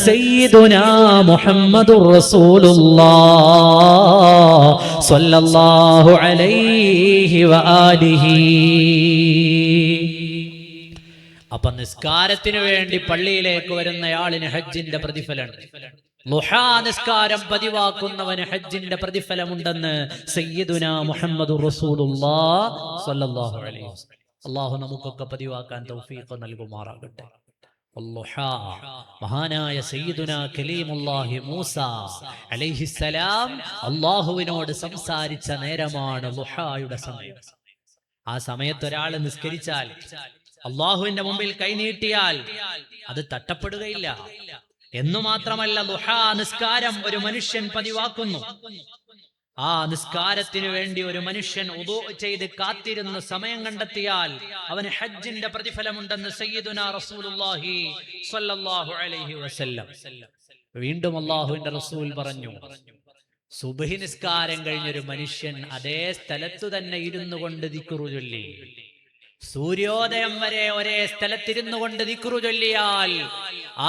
സയ്യിദുനാ മുഹമ്മദുർ റസൂലുള്ളാഹ് സ്വല്ലല്ലാഹു അലൈഹി വആലിഹി. അപ്പൊ നിസ്കാരത്തിന് വേണ്ടി പള്ളിയിലേക്ക് വരുന്നയാളിന് ഹജ്ജിന്റെ പ്രതിഫലമുണ്ട്. ളുഹാ നിസ്കാരം പതിവാക്കുന്നവന് ഹജ്ജിന്റെ പ്രതിഫലമുണ്ടെന്ന് സയ്യിദുനാ മുഹമ്മദുർ റസൂലുള്ളാഹ് സ്വല്ലല്ലാഹു അലൈഹി വസല്ലം. അള്ളാഹു നമുക്കൊക്കെ പതിവാക്കാൻ തൗഫീഖ് നൽകുമാറാകട്ടെ. മഹാനായ സയ്യിദുനാ കലീമുല്ലാഹി മൂസ അലൈഹിസ്സലാം അള്ളാഹുവിനോട് സംസാരിച്ച നേരമാണ് ളുഹായുടെ സമയം. ആ സമയത്ത് ഒരാൾ നിസ്കരിച്ചാൽ, അള്ളാഹുവിന്റെ മുമ്പിൽ കൈനീട്ടിയാൽ അത് തട്ടപ്പെടുകയില്ല. എന്നു മാത്രമല്ല, ളുഹാ നിസ്കാരം ഒരു മനുഷ്യൻ പതിവാക്കുന്നു. ആ നിസ്കാരത്തിനു വേണ്ടി ഒരു മനുഷ്യൻ വുദൂ ചെയ്ത് കാത്തിരുന്ന് സമയം കണ്ടെത്തിയാൽ അവന് ഹജ്ജിന്റെ പ്രതിഫലമുണ്ടെന്ന് സയ്യിദുനാ റസൂലുള്ളാഹി സ്വല്ലല്ലാഹു അലൈഹി വസല്ലം. വീണ്ടും അല്ലാഹുവിന്റെ റസൂൽ പറഞ്ഞു, സുബ്ഹി നിസ്കാരം കഴിഞ്ഞൊരു മനുഷ്യൻ അതേ സ്ഥലത്തു തന്നെ ഇരുന്നു കൊണ്ട് ദിക്റ് ചൊല്ലി, സൂര്യോദയം വരെ ഒരേ സ്ഥലത്തിരുന്നു കൊണ്ട് ദിക്റ് ചൊല്ലിയാൽ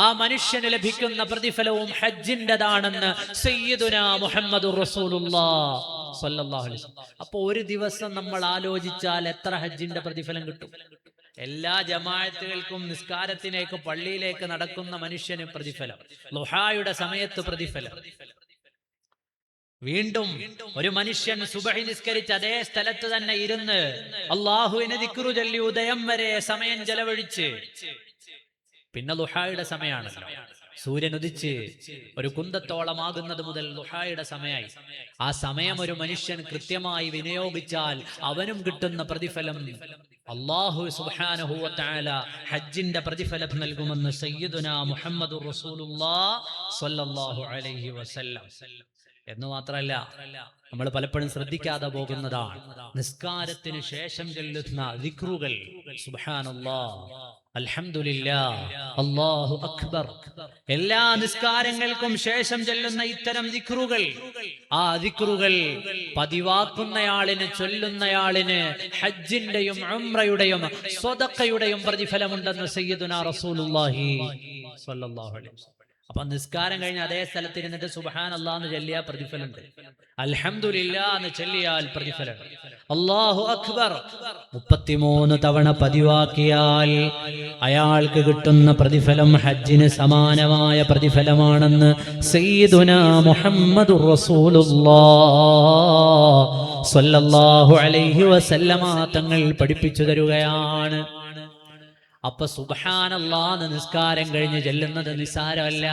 ആ മനുഷ്യന് ലഭിക്കുന്ന പ്രതിഫലവും ഹജ്ജിൻ്റെതാണെന്ന് സയ്യിദുനാ മുഹമ്മദുർ റസൂലുള്ളാഹി സ്വല്ലല്ലാഹു അലൈഹി വസല്ലം. അപ്പൊ ഒരു ദിവസം നമ്മൾ ആലോചിച്ചാൽ എത്ര ഹജ്ജിന്റെ പ്രതിഫലം കിട്ടും? എല്ലാ ജമാഅത്തുകൾക്കും നിസ്കാരത്തിലേക്ക് പള്ളിയിലേക്ക് നടക്കുന്ന മനുഷ്യന് പ്രതിഫലം, ളുഹായുടെ സമയത്ത് പ്രതിഫലം. വീണ്ടും ഒരു മനുഷ്യൻ സുബഹി നിസ്കരിച്ച് അതേ സ്ഥലത്ത് തന്നെ ഇരുന്ന് അള്ളാഹുവിനെ ദിക്റ് ചൊല്ലി ഉദയം വരെ സമയം ചെലവഴിച്ച്, പിന്നെ ളുഹായുടെ സമയമാണല്ലോ, സൂര്യൻ ഉദിച്ച് ഒരു കുന്തത്തോളമാകുന്നത് മുതൽ ളുഹായുടെ സമയമായി. ആ സമയം ഒരു മനുഷ്യൻ കൃത്യമായി വിനിയോഗിച്ചാൽ അവനും കിട്ടുന്ന പ്രതിഫലം അല്ലാഹു സുബ്ഹാനഹു വ തആല ഹജ്ജിന്റെ പ്രതിഫലം നൽകുമെന്ന് സയ്യിദുനാ മുഹമ്മദുർ റസൂലുള്ളാഹി സ്വല്ലല്ലാഹു അലൈഹി വസല്ലം. എന്ന് മാത്രമല്ല, നമ്മൾ പലപ്പോഴും ശ്രദ്ധിക്കാതെ പോകുന്നതാണ് നിസ്കാരത്തിന് ശേഷം ചൊല്ലുന്ന ദിക്റുകൾ. സുബ്ഹാനല്ലാഹ്, അൽഹംദുലില്ലാഹ്, അല്ലാഹു അക്ബർ. എല്ലാ നിസ്കാരങ്ങൾക്കും ശേഷം ചൊല്ലുന്ന ഇത്തരം ദിക്റുകൾ, ആ ദിക്റുകൾ പതിവാക്കുന്നയാളിന്, ചൊല്ലുന്നയാളിന് ഹജ്ജിന്റെയും ഉംറയുടെയും സ്വദഖയുടെയും പ്രതിഫലമുണ്ടെന്ന് സയ്യിദുനാ റസൂലുള്ളാഹി സ്വല്ലല്ലാഹു അലൈഹി വസല്ലം. അപ്പൊ നിസ്കാരം കഴിഞ്ഞ് അതേ സ്ഥലത്ത് ഇരുന്നിട്ട് സുബ്ഹാനല്ലാഹ് എന്ന് ചൊല്ലിയാൽ പ്രതിഫലമുണ്ട്, അൽഹംദുലില്ലാഹ് എന്ന് ചൊല്ലിയാൽ പ്രതിഫലം, അല്ലാഹു അക്ബർ 33 തവണ പതിവാക്കിയാൽ അയാൾക്ക് കിട്ടുന്ന പ്രതിഫലം ഹജ്ജിന് സമാനമായ പ്രതിഫലമാണെന്ന് സയ്യിദുനാ മുഹമ്മദുർ റസൂലുള്ളാഹി സ്വല്ലല്ലാഹു അലൈഹി വസല്ലമ തങ്ങൾ പഠിപ്പിച്ചു തരുകയാണ്. അപ്പൊ സുബ്ഹാനല്ലാഹ് നിസ്കാരം കഴിഞ്ഞ് ചൊല്ലുന്നത് നിസാരമല്ല,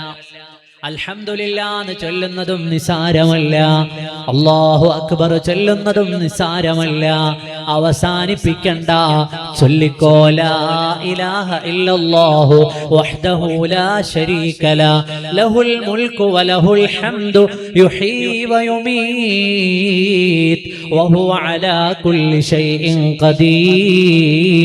അൽഹംദുലില്ലാഹ് എന്ന് ചൊല്ലുന്നതും നിസാരമല്ല, അല്ലാഹു അക്ബർ ചൊല്ലുന്നതും നിസാരമല്ല. അവസാനിപ്പിക്കണ്ട, ചൊല്ലിക്കോ ലാ ഇലാഹ ഇല്ലല്ലാഹു വഹ്ദഹു ലാ ശരീക ല ലഹുൽ മുൽക്കു വലഹുൽ ഹംദു യുഹീ വയുമീത് വഹുവ അലാ കുല്ലി ഷൈഇൻ ഖദീർ.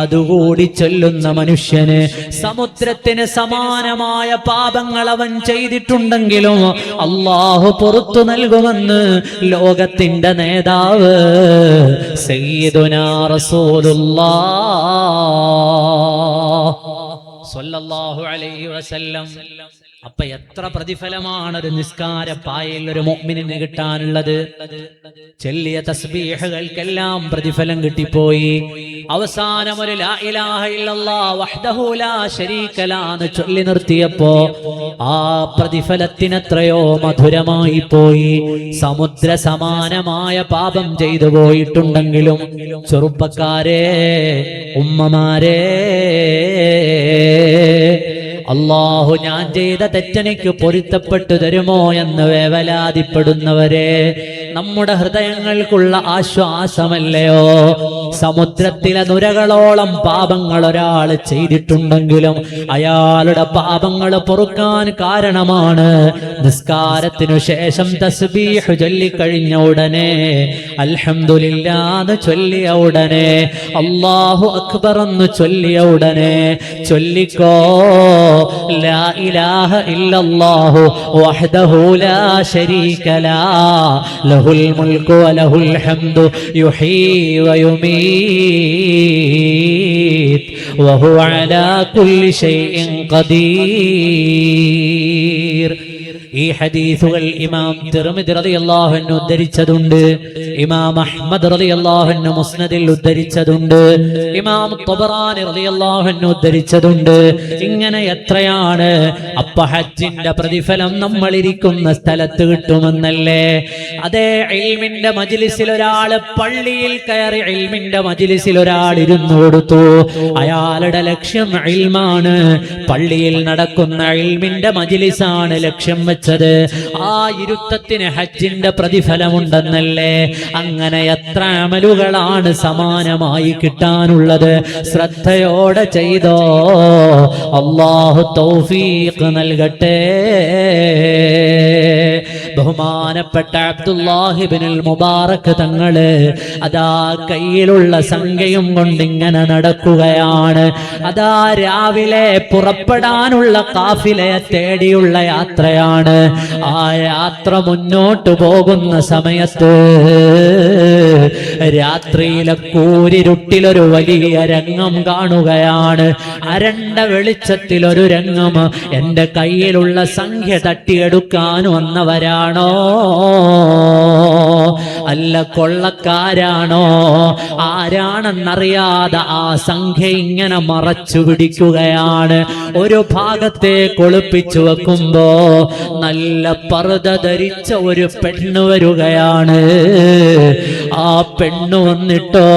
അതുകൂടി ചൊല്ലുന്ന മനുഷ്യന് സമുദ്രത്തിന് സമാനമായ പാപങ്ങൾ അവൻ ചെയ്തിട്ടുണ്ടെങ്കിലും അല്ലാഹു പുറത്തു നൽകുമെന്ന് ലോകത്തിന്റെ നേതാവ് സയ്യിദുനാ റസൂലുള്ളാഹി സ്വല്ലല്ലാഹു അലൈഹി വസല്ലം. അപ്പൊ എത്ര പ്രതിഫലമാണ് ഒരു നിസ്കാര പായയിൽ ഒരു മുഅ്മിനിന് കിട്ടാനുള്ളത്. ചെല്ലിയ തസ്ബീഹുകൾക്കെല്ലാം പ്രതിഫലം കിട്ടിപ്പോയി. അവസാനം ഒരു ലാ ഇലാഹ ഇല്ലല്ലാഹ് വഹ്ദഹു ലാ ശരീക ല എന്ന് ചൊല്ലി നിർത്തിയപ്പോ ആ പ്രതിഫലത്തിനെത്രയോ മധുരമായി പോയി. സമുദ്ര സമാനമായ പാപം ചെയ്തു പോയിട്ടുണ്ടെങ്കിലും ചെറുപ്പക്കാരെ, ഉമ്മമാരെ, അല്ലാഹു ഞാൻ ചെയ്ത തെറ്റെനിക്ക് പൊരുത്തപ്പെട്ടു തരുമോ എന്ന് വേവലാതിപ്പെടുന്നവരെ, നമ്മുടെ ഹൃദയങ്ങൾക്കുള്ള ആശ്വാസമല്ലയോ സമുദ്രത്തിലെ നുരകളോളം പാപങ്ങൾ ഒരാൾ ചെയ്തിട്ടുണ്ടെങ്കിലും അയാളുടെ പാപങ്ങൾ പൊറുക്കാൻ കാരണമാണ് നിസ്കാരത്തിനു ശേഷം തസ്ബീഹ് ചൊല്ലിക്കഴിഞ്ഞ ഉടനെ, അൽഹംദുലില്ലാഹ് എന്ന് ചൊല്ലിയ ഉടനെ, അല്ലാഹു അക്ബർ എന്ന് ചൊല്ലിയ ഉടനെ ചൊല്ലിക്കോ ലാ ഇലാഹ ഇല്ലല്ലാഹു വഹ്ദഹു ലാ ശരീക ല ലഹുൽ മുൽക്കു വലഹുൽ ഹംദു യുഹീ വയുമീത് വഹുവ അലാ കുല്ലി ഷൈഇൻ ഖദീർ. ഈ ഹദീസുകൾ ഇമാം തിർമിദി റളിയല്ലാഹു അൻഹു ഉദ്ധരിച്ചതുണ്ട്, ഇമാം അഹ്മദ് റളിയല്ലാഹു അൻഹു മുസ്നദിൽ ഉദ്ധരിച്ചതുണ്ട്, ഇമാം ത്വബറാനി റളിയല്ലാഹു അൻഹു ഉദ്ധരിച്ചതുണ്ട്. ഇങ്ങനെ എത്രയാണ്. അപ്പ ഹജ്ജിന്റെ പ്രതിഫലം നമ്മൾ ഇരിക്കുന്ന സ്ഥലത്ത് കിട്ടുമെന്നല്ലേ? അതേ ഇൽമിന്റെ മജ്ലിസിൽ ഒരാള് പള്ളിയിൽ കയറി ഇൽമിന്റെ മജ്ലിസിൽ ഒരാൾ ഇരുന്നു കൊടുത്തു. അയാളുടെ ലക്ഷ്യം ഇൽമാണ്, പള്ളിയിൽ നടക്കുന്ന ഇൽമിന്റെ മജ്ലിസാണ് ലക്ഷ്യം വെച്ചത്. ആ ഇരുത്തത്തിന് ഹജ്ജിന്റെ പ്രതിഫലമുണ്ടെന്നല്ലേ? അങ്ങനെ എത്ര അമലുകളാണ് സമാനമായി കിട്ടാനുള്ളത്. ശ്രദ്ധയോടെ ചെയ്തോ, അല്ലാഹു തൗഫീഖ് നൽകട്ടെ. ബഹുമാനപ്പെട്ട അബ്ദുല്ലാഹി ഇബ്നുൽ മുബാറക് തങ്ങള് അതാ കയ്യിലുള്ള സംഖ്യയും കൊണ്ടിങ്ങനെ നടക്കുകയാണ്. അതാ രാവിലെ പുറപ്പെടാനുള്ള കാഫിലയെ തേടിയുള്ള യാത്രയാണ്. ആ യാത്ര മുന്നോട്ട് പോകുന്ന സമയത്ത് രാത്രിയിലെ കൂരിരുട്ടിലൊരു വലിയ രംഗം കാണുകയാണ്. അരണ്ട വെളിച്ചത്തിൽ ഒരു രംഗം. എന്റെ കയ്യിലുള്ള സംഖ്യ തട്ടിയെടുക്കാൻ വന്നവരാണോ അല്ല കൊള്ളക്കാരാണോ ആരാണെന്നറിയാതെ ആ സംഖ്യ ഇങ്ങനെ മറച്ചു പിടിക്കുകയാണ്. ഒരു ഭാഗത്തെ കൊളുപ്പിച്ചു വെക്കുമ്പോ നല്ല പർദ്ദ ധരിച്ച ഒരു പെണ്ണ് വരികയാണ്. ആ പെണ്ണ് വന്നിട്ടോ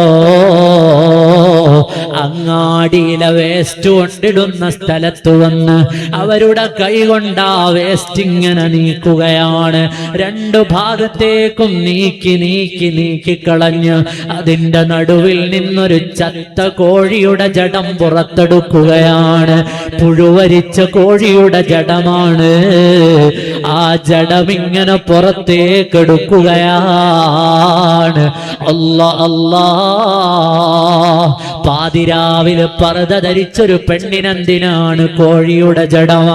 അങ്ങാടിയിലെ വേസ്റ്റ് കൊണ്ടിടുന്ന സ്ഥലത്ത് വന്ന് അവരുടെ കൈ കൊണ്ട് ആ വേസ്റ്റ് ഇങ്ങനെ നീക്കുകയാണ്. രണ്ടു ഭാഗത്തേക്കും നീക്കി നീക്കി നീക്കി കളഞ്ഞ് അതിന്റെ നടുവിൽ നിന്നൊരു ചത്ത കോഴിയുടെ ജഡം പുറത്തെടുക്കുകയാണ്. പുഴുവരിച്ച കോഴിയുടെ ജഡമാണ്. ആ ജഡമിങ്ങനെ പുറത്തേക്കെടുക്കുകയാണ്. അല്ലാ അല്ലാ, പാതിരാവിലെ പർദ്ദ ധരിച്ചൊരു പെണ്ണിനെന്തിനാണ് കോഴിയുടെ ജഡം?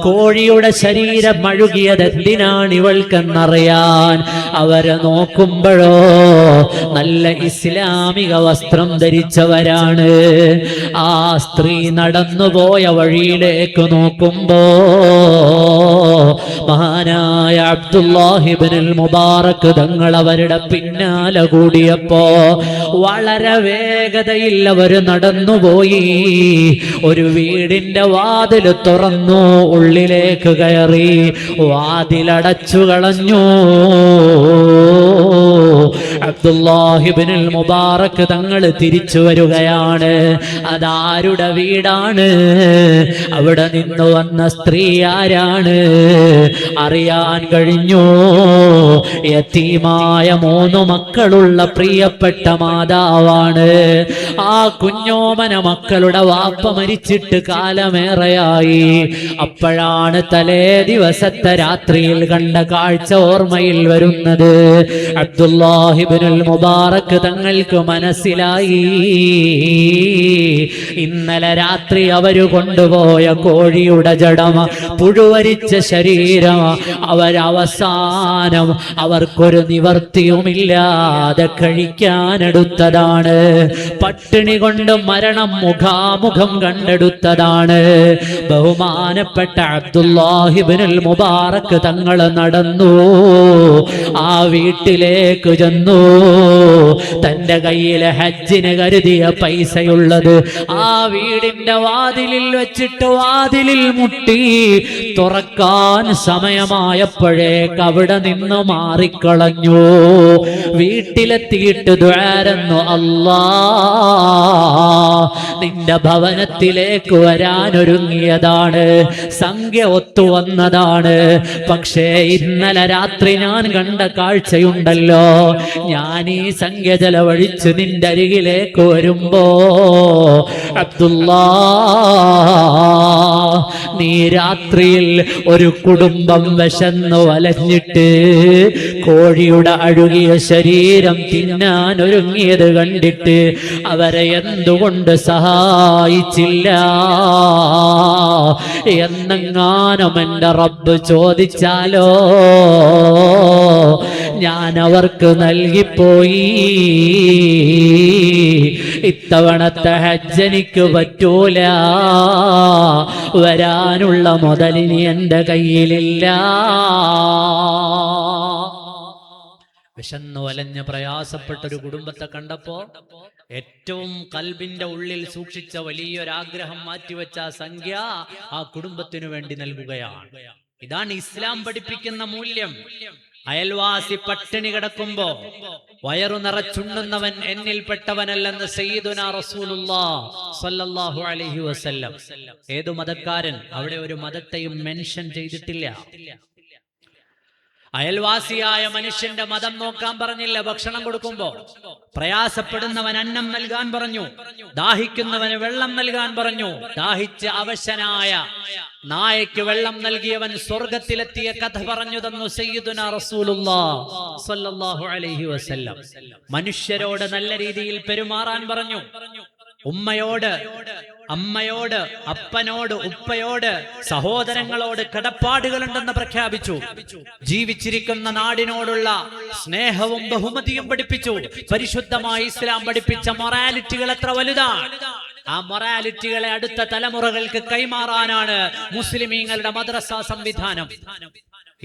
കോഴിയുടെ ശരീരം അഴുകിയത് എന്തിനാണ് ഇവൾക്കെന്നറിയാൻ അവരെ നോക്കുമ്പോഴോ നല്ല ഇസ്ലാമിക വസ്ത്രം ധരിച്ചവരാണ്. ആ സ്ത്രീ നടന്നുപോയ വഴിയിലേക്ക് നോക്കുമ്പോ മഹാനായ അബ്ദുല്ലാഹി ഇബ്നുൽ മുബാറക് തങ്ങൾ അവരുടെ പിന്നാലെ കൂടിയപ്പോ വളരെ വേഗതയിൽ അവര് നടന്നുപോയി. ഒരു വീടിന്റെ വാതിൽ തുറന്നു, ഉള്ളിലേക്ക് കയറി, വാതിലടച്ചു കളഞ്ഞു. അബ്ദുല്ലാഹി ഇബ്നുൽ മുബാറക് തങ്ങൾ തിരിച്ചു വരികയാണ്. അതാരുടെ വീടാണ്? അവിടെ നിന്ന് വന്ന സ്ത്രീ ആരാണ് അറിയാൻ കഴിഞ്ഞു. യതീമായ 3 മക്കളുള്ള പ്രിയപ്പെട്ട മാതാവാണ്. ആ കുഞ്ഞോമന മക്കളുടെ വാപ്പ മരിച്ചിട്ട് കാലമേറെയായി. അപ്പോഴാണ് തലേ ദിവസത്തെ രാത്രിയിൽ കണ്ട കാഴ്ച ഓർമ്മയിൽ വരുന്നത്. അബ്ദുല്ലാഹി ഇബ്നുൽ മുബാറക് തങ്ങൾക്ക് മനസ്സിലായി, ഇന്നലെ രാത്രി അവര് കൊണ്ടുപോയ കോഴിയുടെ ജഡം, പുഴുവരിച്ച ശരീരം അവരവസാനം അവർക്കൊരു നിവർത്തിയുമില്ലാതെ കഴിക്കാനെടുത്തതാണ്. പട്ടിണി കൊണ്ട് മരണം മുഖാമുഖം കണ്ടെടുത്തതാണ്. ബഹുമാനപ്പെട്ട അബ്ദുല്ലാഹി ഇബ്നുൽ മുബാറക് തങ്ങൾ നടന്നു, ആ വീട്ടിലേക്ക് ചെന്നു. തന്റെ കയ്യിലെ ഹജ്ജിന് കരുതിയ പൈസയുള്ളത് ആ വീടിന്റെ വാതിലിൽ വെച്ചിട്ട് വാതിലിൽ മുട്ടി. തുറക്കാൻ സമയമായപ്പോഴേക്ക് അവിടെ നിന്ന് മാറിക്കളഞ്ഞു. വീട്ടിലെത്തിയിട്ട് ദുആരന്നു, അല്ലാ നിന്റെ ഭവനത്തിലേക്ക് വരാനൊരുങ്ങിയതാണ്, സംഖ്യ ഒത്തുവന്നതാണ്. പക്ഷേ ഇന്നലെ രാത്രി ഞാൻ കണ്ട കാഴ്ചയുണ്ടല്ലോ, ഞാൻ ഈ സംഖ്യ ചെലവഴിച്ച് നിന്റെ അരികിലേക്ക് വരുമ്പോ അബ്ദുല്ലാ, നീ രാത്രിയിൽ ഒരു കുടുംബം വിശന്നു വലഞ്ഞിട്ട് കോഴിയുടെ അഴുകിയ ശരീരം തിന്നാൻ ഒരുങ്ങിയത് കണ്ടിട്ട് അവരെ എന്തുകൊണ്ട് സഹായിച്ചില്ല എന്നെങ്ങാനും എൻ്റെ റബ്ബ് ചോദിച്ചാലോ ഞാൻ അവർക്ക് നൽകിപ്പോയി. ഇത്തവണത്തെ ഹജ്ജ് എനിക്ക് പറ്റൂല, വരാനുള്ള മുതലിനി എൻ്റെ കയ്യിലില്ല. വിശന്നു വലഞ്ഞ് പ്രയാസപ്പെട്ടൊരു കുടുംബത്തെ കണ്ടപ്പോ ഏറ്റവും കൽബിന്റെ ഉള്ളിൽ സൂക്ഷിച്ച വലിയൊരാഗ്രഹം മാറ്റിവെച്ച സംഖ്യ ആ കുടുംബത്തിനു വേണ്ടി നൽകുകയാണ്. ഇതാണ് ഇസ്ലാം പഠിപ്പിക്കുന്ന മൂല്യം. അയൽവാസി പട്ടിണി കിടക്കുമ്പോ വയറു നിറച്ചുണ്ണുന്നവൻ എന്നിൽപ്പെട്ടവനല്ലെന്ന് സയ്യിദുനാ റസൂലുള്ളാഹ് സ്വല്ലല്ലാഹു അലൈഹി വസല്ലം. ഏതു മതക്കാരൻ? അവിടെ ഒരു മതത്തെയും മെൻഷൻ ചെയ്തിട്ടില്ല. അയൽവാസിയായ മനുഷ്യന്റെ മതം നോക്കാൻ പറഞ്ഞില്ല. ഭക്ഷണം കൊടുക്കുമ്പോ പ്രയാസപ്പെടുന്നവൻ അന്നം നൽകാൻ പറഞ്ഞു, ദാഹിക്കുന്നവന് വെള്ളം നൽകാൻ പറഞ്ഞു. ദാഹിച്ച് അവശനായ നായയ്ക്ക് വെള്ളം നൽകിയവൻ സ്വർഗത്തിലെത്തിയ കഥ പറഞ്ഞു തന്നു സയ്യിദുനാ റസൂലുള്ളാഹ് സ്വല്ലല്ലാഹു അലൈഹി വസല്ലം. മനുഷ്യരോട് നല്ല രീതിയിൽ പെരുമാറാൻ പറഞ്ഞു. ഉമ്മയോട്, അമ്മയോട്, അപ്പനോട്, ഉപ്പയോട്, സഹോദരങ്ങളോട് കടപ്പാടുകളുണ്ടെന്ന് പ്രഖ്യാപിച്ചു. ജീവിച്ചിരിക്കുന്ന നാടിനോടുള്ള സ്നേഹവും ബഹുമതിയും പഠിപ്പിച്ചു. പരിശുദ്ധമായ ഇസ്ലാം പഠിപ്പിച്ച മൊറാലിറ്റികൾ എത്ര വലുതാണ്! ആ മൊറാലിറ്റികളെ അടുത്ത തലമുറകൾക്ക് കൈമാറാനാണ് മുസ്ലിമീങ്ങളുടെ മദ്രസ സംവിധാനം.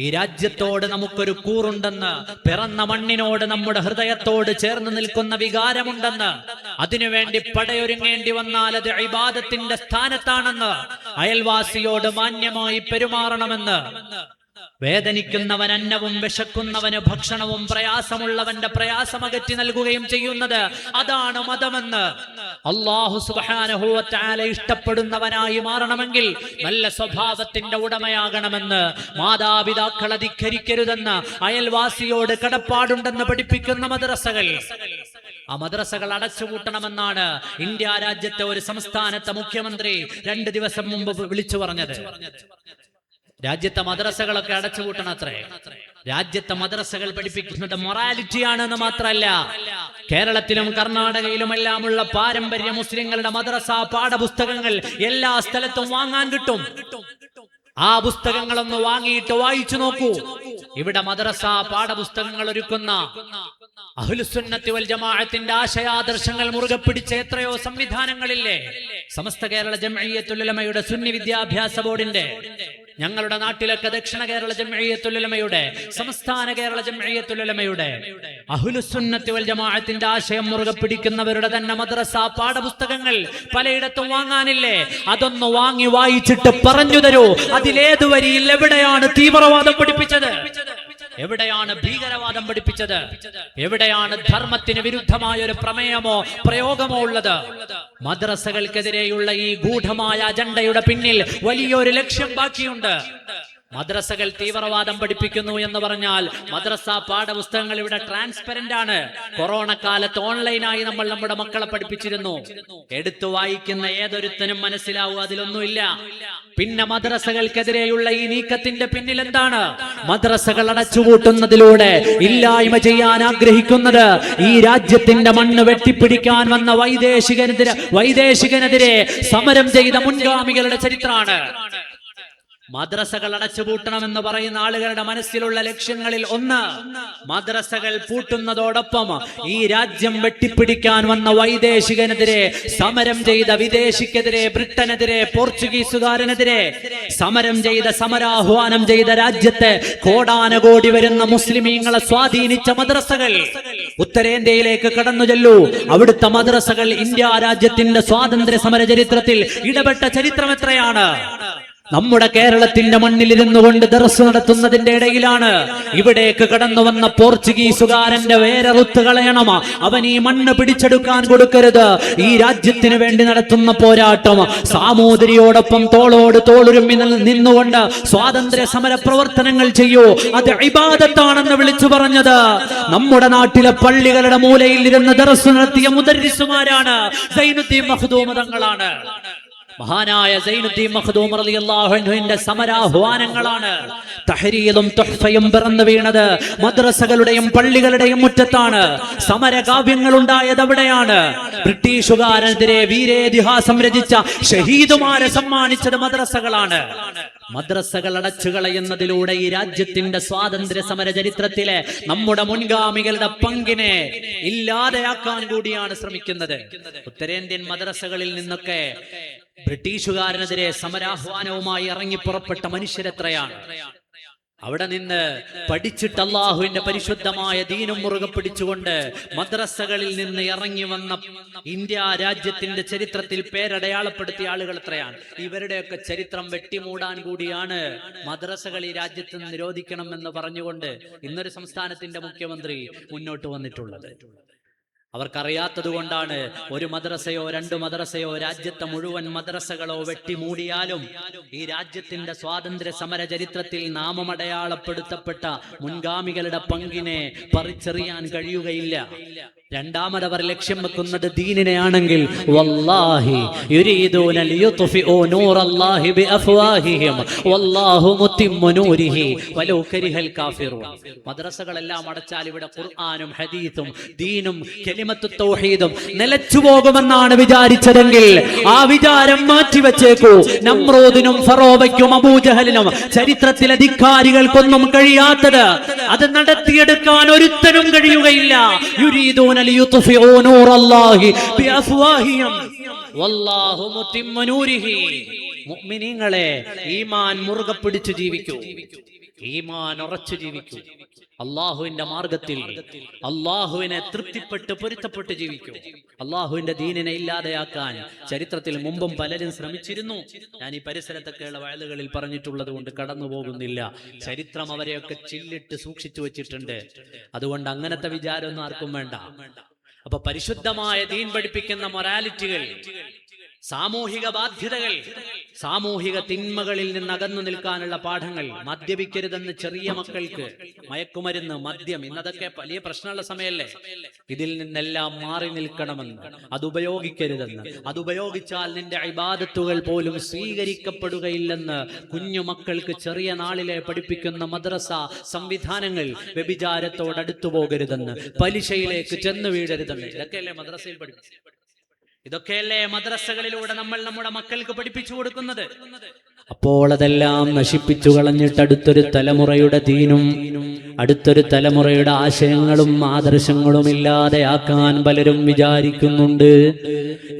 ഈ രാജ്യത്തോട് നമുക്കൊരു കൂറുണ്ടെന്ന്, പിറന്ന മണ്ണിനോട് നമ്മുടെ ഹൃദയത്തോട് ചേർന്ന് നിൽക്കുന്ന വികാരമുണ്ടെന്ന്, അതിനുവേണ്ടി പടയൊരുങ്ങേണ്ടി വന്നാൽ അത് ഇബാദത്തിന്റെ സ്ഥാനത്താണെന്ന്, അയൽവാസിയോട് മാന്യമായി പെരുമാറണമെന്ന്, വേദനിക്കുന്നവൻ അന്നവും വിശക്കുന്നവന് ഭക്ഷണവും പ്രയാസമുള്ളവന്റെ പ്രയാസമകറ്റി നൽകുകയും ചെയ്യുന്നത് അതാണ് മതമെന്ന് അല്ലാഹു സുബ്ഹാനഹു വ തആല ഇഷ്ടപ്പെടുന്നവനായി മാറണമെങ്കിൽ നല്ല സ്വഭാവത്തിന്റെ ഉടമയാകണമെന്ന്, മാതാപിതാക്കളെ ധിക്കരിക്കരുതെന്ന്, അയൽവാസിയോട് കടപ്പാടുണ്ടെന്ന് പഠിപ്പിക്കുന്ന മദ്രസകൾ, ആ മദ്രസകൾ അടച്ചുപൂട്ടണമെന്നാണ് ഇന്ത്യ രാജ്യത്തെ ഒരു സംസ്ഥാനത്തെ മുഖ്യമന്ത്രി 2 ദിവസം മുമ്പ് വിളിച്ചു പറഞ്ഞത്. രാജ്യത്തെ മദ്രസകളൊക്കെ അടച്ചുപൂട്ടണത്രേ. രാജ്യത്തെ മദ്രസകൾ പഠിപ്പിക്കുന്നത് മൊറാലിറ്റിയാണെന്ന് മാത്രമല്ല, കേരളത്തിലും കർണാടകയിലുമെല്ലാമുള്ള പാരമ്പര്യ മുസ്ലിങ്ങളുടെ മദ്രസ പാഠപുസ്തകങ്ങൾ എല്ലാ സ്ഥലത്തും വാങ്ങാൻ കിട്ടും. ആ പുസ്തകങ്ങളൊന്ന് വാങ്ങിയിട്ട് വായിച്ചു നോക്കൂ. ഇവിടെ മദ്രസ പാഠപുസ്തകങ്ങൾ ഒരുക്കുന്ന അഹ്ലുസുന്നത്തി വൽ ജമാഅത്തിന്റെ ആശയാദർശങ്ങൾ മുറുകെ പിടിച്ച എത്രയോ സംവിധാനങ്ങളില്ലേ. സമസ്ത കേരള ജംഇയ്യത്തുൽ ഉലമയുടെ സുന്നി വിദ്യാഭ്യാസ ബോർഡിന്റെ, ഞങ്ങളുടെ നാട്ടിലൊക്കെ ദക്ഷിണ കേരള ജംഇയ്യത്തുൽ ഉലമയുടെ, സംസ്ഥാന കേരള ജംഇയ്യത്തുൽ ഉലമയുടെ, അഹ്ലുസുന്നത്തി വൽ ജമാഅത്തിന്റെ ആശയം മുറുകെ പിടിക്കുന്നവരുടെ തന്നെ മദ്രസ പാഠപുസ്തകങ്ങൾ പലയിടത്തും വാങ്ങാനില്ലേ? അതൊന്ന് വാങ്ങി വായിച്ചിട്ട് പറഞ്ഞു തരൂ, അതിലേതു വരിയിൽ എവിടെയാണ് തീവ്രവാദം പഠിപ്പിച്ചത്? എവിടെയാണ് ഭീകരവാദം പഠിപ്പിച്ചത്? എവിടെയാണ് ധർമ്മത്തിന് വിരുദ്ധമായ ഒരു പ്രമേയമോ പ്രയോഗമോ ഉള്ളത്? മദ്രസകൾക്കെതിരെയുള്ള ഈ ഗൂഢമായ അജണ്ടയുടെ പിന്നിൽ വലിയൊരു ലക്ഷ്യം ബാക്കിയുണ്ട്. മദ്രസകൾ തീവ്രവാദം പഠിപ്പിക്കുന്നു എന്ന് പറഞ്ഞാൽ മദ്രസ പാഠപുസ്തകങ്ങൾ ഇവിടെ ട്രാൻസ്പെറന്റ് ആണ്. കൊറോണ കാലത്ത് ഓൺലൈനായി നമ്മൾ നമ്മുടെ മക്കളെ പഠിപ്പിച്ചിരുന്നു. എടുത്തു വായിക്കുന്ന ഏതൊരുത്തനും മനസ്സിലാവും അതിലൊന്നുമില്ല. പിന്നെ മദ്രസകൾക്കെതിരെയുള്ള ഈ നീക്കത്തിന്റെ പിന്നിൽ എന്താണ്? മദ്രസകൾ അടച്ചുപൂട്ടുന്നതിലൂടെ ഇല്ലായ്മ ചെയ്യാൻ ആഗ്രഹിക്കുന്നത് ഈ രാജ്യത്തിന്റെ മണ്ണ് വെട്ടിപ്പിടിക്കാൻ വന്ന വൈദേശികനെതിരെ സമരം ചെയ്ത മുൻഗാമികളുടെ ചരിത്രമാണ്. മദ്രസകൾ അടച്ചുപൂട്ടണമെന്ന് പറയുന്ന ആളുകളുടെ മനസ്സിലുള്ള ലക്ഷ്യങ്ങളിൽ ഒന്ന്, മദ്രസകൾ പൂട്ടുന്നതോടൊപ്പം ഈ രാജ്യം വെട്ടിപ്പിടിക്കാൻ വന്ന വൈദേശികനെതിരെ സമരം ചെയ്ത വിദേശിക്കെതിരെ, ബ്രിട്ടനെതിരെ, പോർച്ചുഗീസുകാരനെതിരെ സമരം ചെയ്ത, സമരാഹ്വാനം ചെയ്ത രാജ്യത്തെ കോടാനകോടി വരുന്ന മുസ്ലിമീങ്ങളെ സ്വാധീനിച്ച മദ്രസകൾ ഉത്തരേന്ത്യയിലേക്ക് കടന്നു ചെല്ലൂ. അവിടുത്തെ മദ്രസകൾ ഇന്ത്യ രാജ്യത്തിന്റെ സ്വാതന്ത്ര്യ സമര ചരിത്രത്തിൽ ഇടപെട്ട ചരിത്രം എത്രയാണ്? നമ്മുടെ കേരളത്തിന്റെ മണ്ണിലിരുന്നു കൊണ്ട് ദർസ് നടത്തുന്നതിന്റെ ഇടയിലാണ് ഇവിടേക്ക് കടന്നു വന്ന പോർച്ചുഗീസുകാരന്റെ വേരറുത്ത് കളയണം, അവൻ ഈ മണ്ണ് പിടിച്ചെടുക്കാൻ കൊടുക്കരുത്. ഈ രാജ്യത്തിന് വേണ്ടി നടത്തുന്ന പോരാട്ടം സാമൂതിരിയോടൊപ്പം തോളോട് തോളുരുമ്മി നിന്നുകൊണ്ട് സ്വാതന്ത്ര്യ സമര പ്രവർത്തനങ്ങൾ ചെയ്യൂ, അത് ഇബാദത്താണെന്ന് വിളിച്ചു പറഞ്ഞത് നമ്മുടെ നാട്ടിലെ പള്ളികളുടെ മൂലയിൽ ഇരുന്ന് ദർസ് നടത്തിയ മുദർരിസുമാരാണ്, സൈനുദ്ദീൻ മഖ്ദൂം തങ്ങളാണ്. മഹാനായ സൈനുദ്ദീൻ മഖ്ദൂം റളിയല്ലാഹു അൻഹുവിന്റെ സമരാഹ്വാനങ്ങളാണ് തഹ്രീലും തുഹ്ഫയും പിറന്നു വീണത് മദ്രസകളുടെയും പള്ളികളുടെയും മുറ്റത്താണ്. സമരകാവ്യങ്ങൾ ഉണ്ടായത് അവിടെയാണ്. ബ്രിട്ടീഷുകാരനെതിരെ വീരേതിഹാസം രചിച്ച ഷഹീദുമാരെ സമ്മാനിച്ചത് മദ്രസകളാണ്. മദ്രസകൾ അടച്ചുകളയുന്നതിലൂടെ ഈ രാജ്യത്തിന്റെ സ്വാതന്ത്ര്യ സമര ചരിത്രത്തിലെ നമ്മുടെ മുൻഗാമികളുടെ പങ്കിനെ ഇല്ലാതെയാക്കാൻ കൂടിയാണ് ശ്രമിക്കുന്നത്. ഉത്തരേന്ത്യൻ മദ്രസകളിൽ നിന്നൊക്കെ ബ്രിട്ടീഷുകാരനെതിരെ സമരാഹ്വാനവുമായി ഇറങ്ങി പുറപ്പെട്ട മനുഷ്യരെത്രയാണ്. അവിടെ നിന്ന് പഠിച്ചിട്ട് അള്ളാഹുവിന്റെ പരിശുദ്ധമായ ദീനും മുറുകെ പിടിച്ചുകൊണ്ട് മദ്രസകളിൽ നിന്ന് ഇറങ്ങി വന്ന ഇന്ത്യ രാജ്യത്തിന്റെ ചരിത്രത്തിൽ പേരടയാളപ്പെടുത്തിയ ആളുകൾ എത്രയാണ്. ഇവരുടെയൊക്കെ ചരിത്രം വെട്ടിമൂടാൻ കൂടിയാണ് മദ്രസകൾ ഈ രാജ്യത്ത് നിരോധിക്കണം എന്ന് പറഞ്ഞുകൊണ്ട് ഇന്നൊരു സംസ്ഥാനത്തിന്റെ മുഖ്യമന്ത്രി മുന്നോട്ട് വന്നിട്ടുള്ളത്. അവർക്കറിയാത്തത് കൊണ്ടാണ് ഒരു മദ്രസയോ രണ്ടു മദ്രസയോ രാജ്യത്തെ മുഴുവൻ മദ്രസകളോ വെട്ടിമൂടിയാലും ഈ രാജ്യത്തിന്റെ സ്വാതന്ത്ര്യ സമര ചരിത്രത്തിൽ നാമമടയാളപ്പെടുത്തപ്പെട്ട മുൻഗാമികളുടെ പങ്കിനെ പറിച്ചെറിയാൻ കഴിയുകയില്ല. രണ്ടാമത് അവർ ലക്ഷ്യം വെക്കുന്നത് ദീനിനെയാണെങ്കിൽ വല്ലാഹി യുരീദൂന ലിയുത്ഫിഉ നൂറല്ലാഹി ബിഅഫ്വാഹിഹിം വല്ലാഹു മുത്തിമ്മു നൂരിഹി വലൗ കരിഹൽ കാഫിറൂൻ. മദ്രസകളെല്ലാം അടച്ചാൽ ഇവിടെ ഖുർആനും ഹദീസും ദീനും കലിമത്തു തൗഹീദും നിലച്ചു പോകുമെന്നാണ് വിചാരിച്ചതെങ്കിൽ ആ വിചാരം മാറ്റിവെച്ചേക്കൂ. നമ്രൂദിനും ഫറോവയ്ക്കും അബൂജഹലിനും ചരിത്രത്തിലെ ധിക്കാരികൾക്കൊന്നും കഴിയാത്തത് അത് നടത്തിയെടുക്കാൻ ഒരുത്തനും കഴിയുകയില്ല. യുരീദൂന ലിയുത്ഫിഉ നൂറല്ലാഹി ബിഅഫ്വാഹിഹിം വല്ലാഹു മുത്തിമ്മു നൂരിഹി. മുഅ്മിനീങ്ങളെ, ഈമാൻ മുറുകെ പിടിച്ചു ജീവിക്കൂ, ഈമാൻ ഉറച്ചു ജീവിക്കൂ. അള്ളാഹുവിന്റെ മാർഗത്തിൽ അള്ളാഹുവിനെ തൃപ്തിപ്പെട്ട് പൊരുത്തപ്പെട്ട് ജീവിക്കൂ. അള്ളാഹുവിന്റെ ദീനിനെ ഇല്ലാതെയാക്കാൻ ചരിത്രത്തിൽ മുമ്പും പലരും ശ്രമിച്ചിരുന്നു. ഞാൻ ഈ പരിസരത്തൊക്കെയുള്ള വയലുകളിൽ പറഞ്ഞിട്ടുള്ളത് കൊണ്ട് കടന്നു പോകുന്നില്ല. ചരിത്രം അവരെയൊക്കെ ചില്ലിട്ട് സൂക്ഷിച്ചു വെച്ചിട്ടുണ്ട്. അതുകൊണ്ട് അങ്ങനത്തെ വിചാരമൊന്നും ആർക്കും വേണ്ട. അപ്പൊ പരിശുദ്ധമായ ദീൻ പഠിപ്പിക്കുന്ന മൊറാലിറ്റികൾ, സാമൂഹിക ബാധ്യതകൾ, സാമൂഹിക തിന്മകളിൽ നിന്ന് അകന്നു നിൽക്കാനുള്ള പാഠങ്ങൾ, മദ്യപിക്കരുതെന്ന് ചെറിയ മക്കൾക്ക്, മയക്കുമരുന്ന്, മദ്യം, ഇന്നതൊക്കെ വലിയ പ്രശ്നമുള്ള സമയമല്ലേ. ഇതിൽ നിന്നെല്ലാം മാറി നിൽക്കണമെന്ന്, അതുപയോഗിക്കരുതെന്ന്, അതുപയോഗിച്ചാൽ നിന്റെ ഇബാദത്തുകൾ പോലും സ്വീകരിക്കപ്പെടുകയില്ലെന്ന് കുഞ്ഞു മക്കൾക്ക് ചെറിയ നാളിലെ പഠിപ്പിക്കുന്ന മദ്രസ സംവിധാനങ്ങൾ, വ്യഭിചാരത്തോടടുത്തു പോകരുതെന്ന്, പലിശയിലേക്ക് ചെന്ന് വീഴരുതെന്ന്, ഇതൊക്കെയല്ലേ മദ്രസയിൽ പഠിപ്പിച്ചത്. ഇതൊക്കെയല്ലേ മദ്രസകളിലൂടെ നമ്മൾ നമ്മുടെ മക്കൾക്ക് പഠിപ്പിച്ചു കൊടുക്കുന്നത്. അപ്പോൾ അതെല്ലാം നശിപ്പിച്ചു കളഞ്ഞിട്ട് അടുത്തൊരു തലമുറയുടെ ദീനും അടുത്തൊരു തലമുറയുടെ ആശയങ്ങളും ആദർശങ്ങളും ഇല്ലാതെയാക്കാൻ പലരും വിചാരിക്കുന്നുണ്ട്.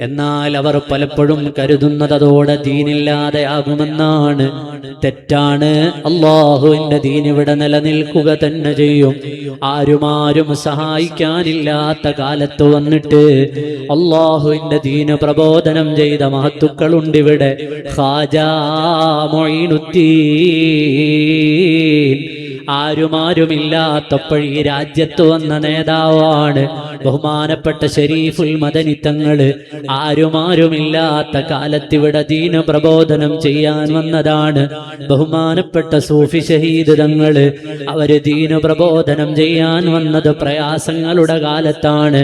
എന്നാൽ അവർ പലപ്പോഴും കരുതുന്നത് അതോടെ ദീനില്ലാതെയാകുമെന്നാണ്. തെറ്റാണ്. അള്ളാഹുവിന്റെ ദീൻ ഇവിടെ നിലനിൽക്കുക തന്നെ ചെയ്യും. ആരും സഹായിക്കാനില്ലാത്ത കാലത്ത് വന്നിട്ട് അള്ളാഹുവിന്റെ ദീന് പ്രബോധനം ചെയ്ത മഹത്തുക്കളുണ്ട് ഇവിടെ. ഖാജാ മൊയ്നുദ്ദീൻ ആരുമില്ലാത്തപ്പോൾ ഈ രാജ്യത്ത് വന്ന നേതാവാണ് ബഹുമാനപ്പെട്ട ശരീഫുൽ മദനി തങ്ങള്. ആരുമില്ലാത്ത കാലത്തിവിടെ ദീന പ്രബോധനം ചെയ്യാൻ വന്നതാണ് ബഹുമാനപ്പെട്ട സൂഫി ഷഹീദ് തങ്ങള്. അവര് ദീന പ്രബോധനം ചെയ്യാൻ വന്നത് പ്രയാസങ്ങളുടെ കാലത്താണ്.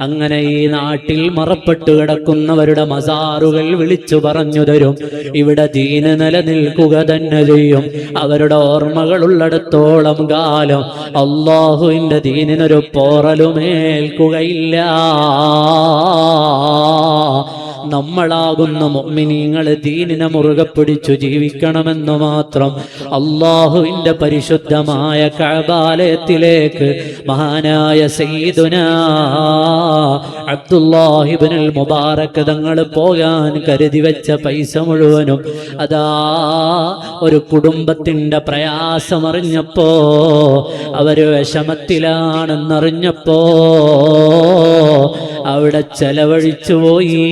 അങ്ങനെ ഈ നാട്ടിൽ മറപ്പെട്ടു കിടക്കുന്നവരുടെ മസാറുകൾ വിളിച്ചു പറഞ്ഞു തരും. ഇവിടെ ദീന് നിലനിൽക്കുക തന്നെ ചെയ്യും. അവരുടെ ഓർമ്മകളുള്ളിടത്തോളം കാലം അള്ളാഹുവിന്റെ ദീനിനൊരു പോറലുമേൽക്കുകയില്ല. നമ്മളാകുന്ന മുഅ്മിനീങ്ങൾ ദീനിനെ മുറുകെ പിടിച്ചു ജീവിക്കണമെന്ന് മാത്രം. അള്ളാഹുവിന്റെ പരിശുദ്ധമായ കഅബാലയത്തിലേക്ക് മഹാനായ സയ്യിദുനാ അബ്ദുല്ലാഹി ഇബ്നുൽ മുബാറക് തങ്ങൾ പോകാൻ കരുതി വെച്ച പൈസ മുഴുവനും അതാ ഒരു കുടുംബത്തിന്റെ പ്രയാസമറിഞ്ഞപ്പോ, അവര് വിഷമത്തിലാണെന്നറിഞ്ഞപ്പോ അവിടെ ചെലവഴിച്ചു പോയി.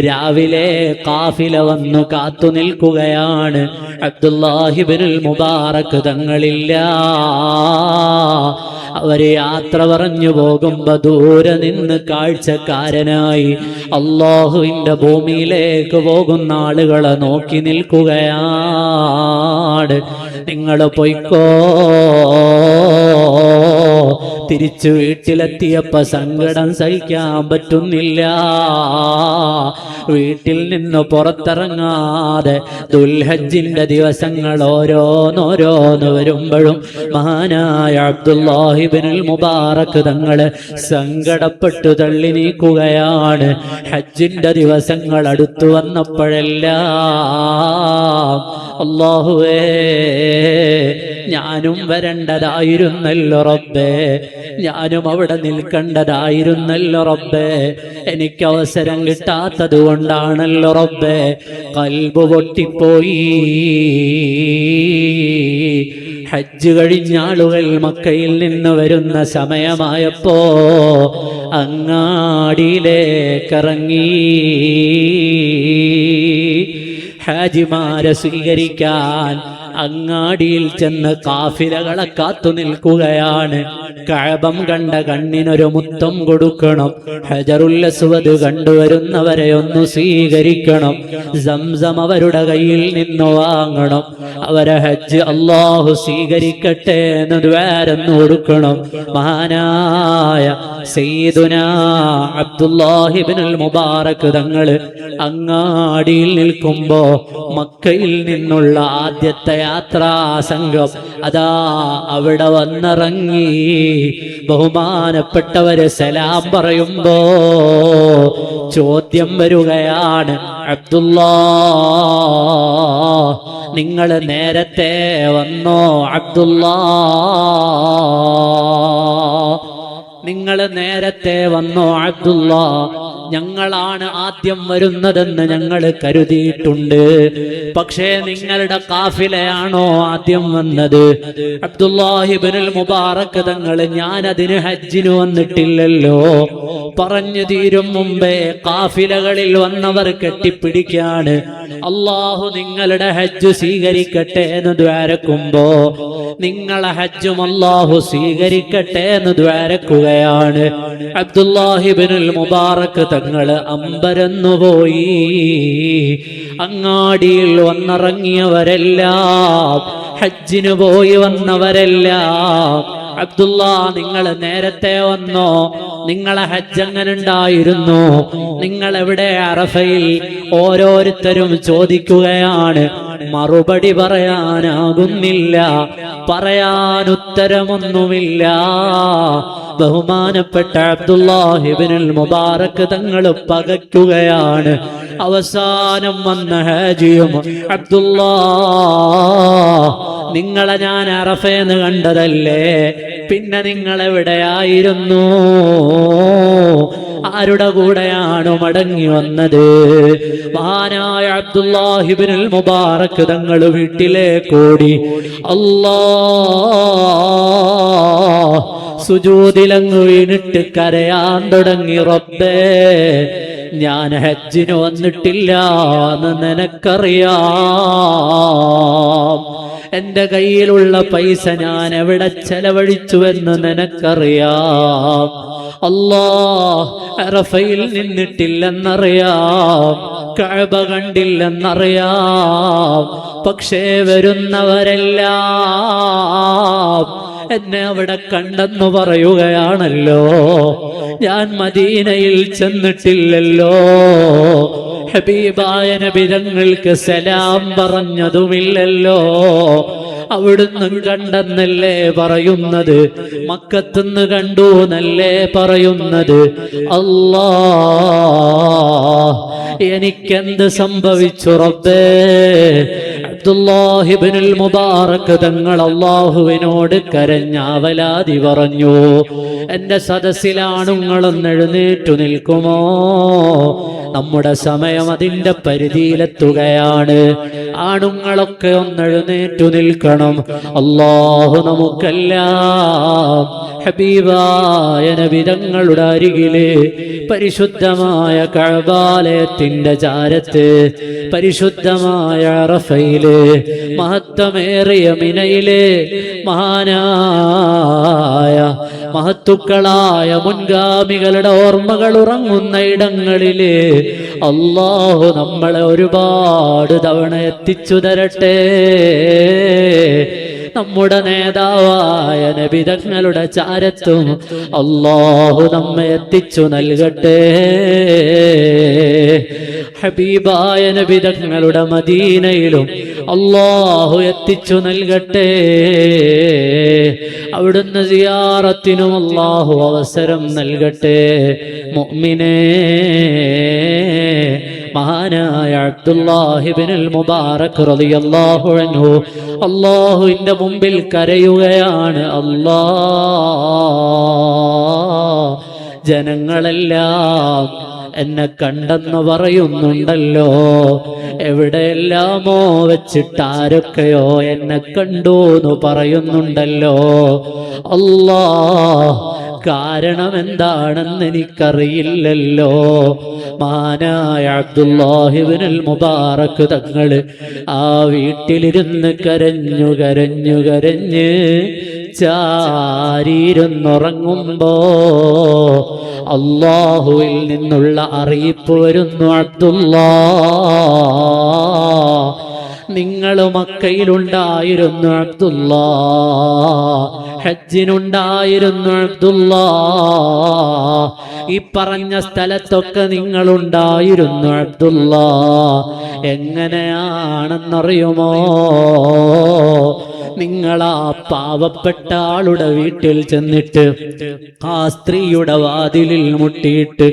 രാവിലെ കാഫില വന്നു കാത്തു നിൽക്കുകയാണ്. അബ്ദുല്ലാഹി ഇബ്നുൽ മുബാറക് തങ്ങളില്ല. അവരെ യാത്ര പറഞ്ഞു പോകുമ്പോ ദൂരെ നിന്ന് കാഴ്ചക്കാരനായി അള്ളാഹുവിന്റെ ഭൂമിയിലേക്ക് പോകുന്ന ആളുകളെ നോക്കി നിൽക്കുകയാണ്. നിങ്ങൾ പൊയ്ക്കോ. തിരിച്ചു വീട്ടിലെത്തിയപ്പോ സങ്കടം സഹിക്കാൻ പറ്റുന്നില്ല. വീട്ടിൽ നിന്ന് പുറത്തിറങ്ങാതെ ദുൽഹജ്ജിന്റെ ദിവസങ്ങൾ ഓരോന്നോരോന്ന് വരുമ്പോഴും മഹാനായ അബ്ദുല്ലാഹി ഇബ്നുൽ മുബാറക് തങ്ങള് സങ്കടപ്പെട്ടു തള്ളി നീക്കുകയാണ്. ഹജ്ജിന്റെ ദിവസങ്ങൾ അടുത്തു വന്നപ്പോഴെല്ലാം അല്ലാഹുവേ ഞാനും വരേണ്ടതായിരുന്നല്ലോ റബ്ബേ, ഞാനും അവിടെ നിൽക്കേണ്ടതായിരുന്നല്ലോ റബ്ബേ, എനിക്ക് അവസരം കിട്ടാത്തത് കൊണ്ടാണല്ലോ റബ്ബേ. ഖൽബ് പൊട്ടിപ്പോയി. ഹജ്ജ് കഴിഞ്ഞ ആളുകൾ മക്കയിൽ നിന്ന് വരുന്ന സമയമായപ്പോ അങ്ങാടിയിലേക്കിറങ്ങി ഹാജിമാരെ സ്വീകരിക്കാൻ അങ്ങാടിയിൽ ചെന്ന് കാഫിലകളെ കാത്തു നിൽക്കുകയാണ്. കഅബം കണ്ട കണ്ണിനൊരു മുത്തം കൊടുക്കണം, ഹജറുൽ അസ്വദ് കണ്ടുവരുന്നവരെ ഒന്ന് സ്വീകരിക്കണം, സംസം അവരുടെ കയ്യിൽ നിന്ന് വാങ്ങണം, അവരെ ഹജ്ജ് അല്ലാഹു സ്വീകരിക്കട്ടെ എന്ന് ദ്വാരന്ന് കൊടുക്കണം. മഹാനായ സയ്യിദുനാ അബ്ദുല്ലാഹി ഇബ്നുൽ മുബാറക് തങ്ങള് അങ്ങാടിയിൽ നിൽക്കുമ്പോ മക്കയിൽ നിന്നുള്ള ആദ്യത്തെ യാത്രാ സംഘം അതാ അവിടെ വന്നിറങ്ങി. ബഹുമാനപ്പെട്ടവര് സലാം പറയുമ്പോ ചോദ്യം വരികയാണ്, അബ്ദുല്ലാ നിങ്ങൾ നേരത്തെ വന്നോ? അബ്ദുല്ലാ നിങ്ങൾ നേരത്തെ വന്നോ? അബ്ദുല്ലാ ഞങ്ങളാണ് ആദ്യം വരുന്നതെന്ന് ഞങ്ങൾ കരുതിയിട്ടുണ്ട്, പക്ഷേ നിങ്ങളുടെ കാഫിലയാണോ ആദ്യം വന്നത്? അബ്ദുല്ലാഹി ഇബ്നുൽ മുബാറക് തങ്ങൾ ഞാനതിന് ഹജ്ജിന് വന്നിട്ടില്ലല്ലോ. പറഞ്ഞു തീരും മുമ്പേ കാഫിലകളിൽ വന്നവർ കെട്ടിപ്പിടിക്കാണ്, അല്ലാഹു നിങ്ങളുടെ ഹജ്ജ് സ്വീകരിക്കട്ടെ എന്ന് ദ്വാരക്കുമ്പോ നിങ്ങളെ ഹജ്ജും അല്ലാഹു സ്വീകരിക്കട്ടെ എന്ന് ദ്വാരക്കുകയാണ്. അബ്ദുല്ലാഹി ഇബ്നുൽ മുബാറക് തങ്ങള് അമ്പരന്നുപോയി. അങ്ങാടിയിൽ വന്നിറങ്ങിയവരെല്ലാം, ഹജ്ജിന് പോയി വന്നവരെല്ലാം, അബ്ദുല്ലാ നിങ്ങൾ നേരത്തെ വന്നോ? നിങ്ങളെ ഹജ്ജ് എങ്ങനെ ഉണ്ടായിരുന്നു? നിങ്ങൾ എവിടെ? അറഫയിൽ. ഓരോരുത്തരും ചോദിക്കുകയാണ്, മറുപടി പറയാനാകുന്നില്ല, പറയാൻ ഉത്തരമൊന്നുമില്ല. ബഹുമാനപ്പെട്ട അബ്ദുല്ലാഹി ഇബ്നുൽ മുബാറക് തങ്ങൾ പകയ്ക്കുകയാണ്. അവസാനം വന്ന ഹാജിയും, അബ്ദുല്ലാ നിങ്ങളെ ഞാൻ അറഫേന്ന് കണ്ടതല്ലേ, പിന്നെ നിങ്ങൾ എവിടെയായിരുന്നു? ആരുടെ കൂടെയാണ് മടങ്ങി വന്നത്? മഹാനായ അബ്ദുല്ലാഹി ഇബ്നുൽ മുബാറക് തങ്ങൾ വീട്ടിലേക്കോടി. അല്ലാഹ് സുജൂദിലങ്ങ് വീണിട്ട് കരയാൻ തുടങ്ങി. റബ്ബേ ഞാൻ ഹജ്ജിന് വന്നിട്ടില്ല എന്ന് നിനക്കറിയാം, എന്റെ കയ്യിലുള്ള പൈസ ഞാൻ എവിടെ ചെലവഴിച്ചുവെന്ന് നിനക്കറിയാം. അല്ലാഹ് അറഫയിൽ നിന്നിട്ടില്ലെന്നറിയാം, കഅബ കണ്ടില്ലെന്നറിയാം, പക്ഷേ വരുന്നവരെല്ലാം എന്നെ അവിടെ കണ്ടെന്നു പറയുകയാണല്ലോ. ഞാൻ മദീനയിൽ ചെന്നിട്ടില്ലല്ലോ, ഹബീബായ നബി തങ്ങൾക്ക് സലാം പറഞ്ഞതുമില്ലല്ലോ, അവിടുന്ന് കണ്ടെന്നല്ലേ പറയുന്നത്, മക്കത്തുനിന്ന് കണ്ടു എന്നല്ലേ പറയുന്നത്. അല്ലാഹ് എനിക്കെന്ത് സംഭവിച്ചു റബ്ബേ? അബ്ദുല്ലാഹി ഇബ്നുൽ മുബാറക് തങ്ങൾ അല്ലാഹുവിനോട് കരഞ്ഞാവലാതി പറഞ്ഞു. എന്റെ സദസ്സിലാണുങ്ങളൊന്ന് എഴുന്നേറ്റു നിൽക്കുമോ? നമ്മുടെ സമയം അതിന്റെ പരിധിയിലെത്തുകയാണ്. ആണുങ്ങളൊക്കെ ഒന്ന് എഴുന്നേറ്റു നിൽക്കണം. അല്ലാഹു നമുക്കെല്ലാം ഹബീബായ നബി തങ്ങളുടെ അരികില് പരിശുദ്ധമായ കഅബാലയത്തിന്റെ ചാരത്ത്, പരിശുദ്ധമായ അറഫയില്, മഹത്വമേറിയ മിനയില്, മഹാനായ മഹത്തുക്കളായ മുൻഗാമികളുടെ ഓർമ്മകൾ ഉറങ്ങുന്ന ഇടങ്ങളില് അല്ലാഹു നമ്മളെ ഒരുപാട് തവണ എത്തിച്ചു തരട്ടെ. നമ്മുടെ നേതാവായ നബി തങ്ങളുടെ ചാരത്തും അല്ലാഹു നമ്മെ എത്തിച്ചു നൽകട്ടെ. ഹബീബായ നബി തങ്ങളുടെ മദീനയിലും അല്ലാഹു എത്തിച്ചു നൽകട്ടെ. അവിടുന്ന് സിയാറത്തിനും അല്ലാഹു അവസരം നൽകട്ടെ. മുഅ്മിനേ, മഹാനായ അബ്ദുല്ലാഹി ഇബ്നുൽ മുബാറക് റളിയല്ലാഹു അൻഹു അല്ലാഹുവിന്റെ മുമ്പിൽ കരയുകയാണ്. ജനങ്ങളെല്ലാം എന്നെ കണ്ടെന്ന് പറയുന്നുണ്ടല്ലോ, എവിടെയെല്ലാമോ വെച്ചിട്ട് ആരൊക്കെയോ എന്നെ കണ്ടു എന്ന് പറയുന്നുണ്ടല്ലോ. അല്ലാ, കാരണം എന്താണെന്ന് എനിക്കറിയില്ലല്ലോ. മഹാനായ അബ്ദുല്ലാഹി ഇബ്നുൽ മുബാറക് തങ്ങള് ആ വീട്ടിലിരുന്ന് കരഞ്ഞു കരഞ്ഞു കരഞ്ഞ് ചാരിയിരുന്നുറങ്ങുമ്പോ അല്ലാഹുവിൽ നിന്നുള്ള അറിയിപ്പ് വരുന്നു. അബ്ദുല്ലാ, നിങ്ങൾ മക്കയിലുണ്ടായിരുന്നു. അബ്ദുല്ലാ, ഹജ്ജിനുണ്ടായിരുന്നു. അബ്ദുല്ലാ, ഈ പറഞ്ഞ സ്ഥലത്തൊക്കെ നിങ്ങളുണ്ടായിരുന്നു. അബ്ദുല്ലാ, എങ്ങനെയാണെന്നറിയുമോ? നിങ്ങളാ പാവപ്പെട്ട ആളുടെ വീട്ടിൽ ചെന്നിട്ട് ആ സ്ത്രീയുടെ വാതിലിൽ മുട്ടിയിട്ട്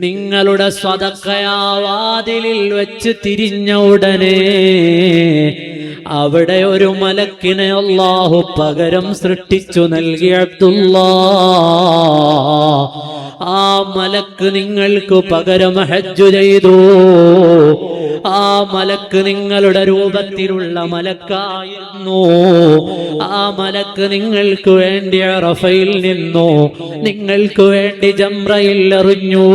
നിങ്ങളുടെ സ്വതക്കയാ വാതിലിൽ വെച്ച് തിരിഞ്ഞ ഉടനെ അവിടെ ഒരു മലക്കിനെ അല്ലാഹു പകരം സൃഷ്ടിച്ചു നൽകി. അബ്ദുല്ലാ, ആ മലക്ക് നിങ്ങൾക്ക് പകരം ഹജ്ജ് ചെയ്തു. ആ മലക്ക് നിങ്ങളുടെ രൂപത്തിലുള്ള മലക്കായിരുന്നു. ആ മലക്ക് നിങ്ങൾക്ക് വേണ്ടി അറഫയിൽ നിന്നു, നിങ്ങൾക്ക് വേണ്ടി ജംറയിൽ എറിഞ്ഞു,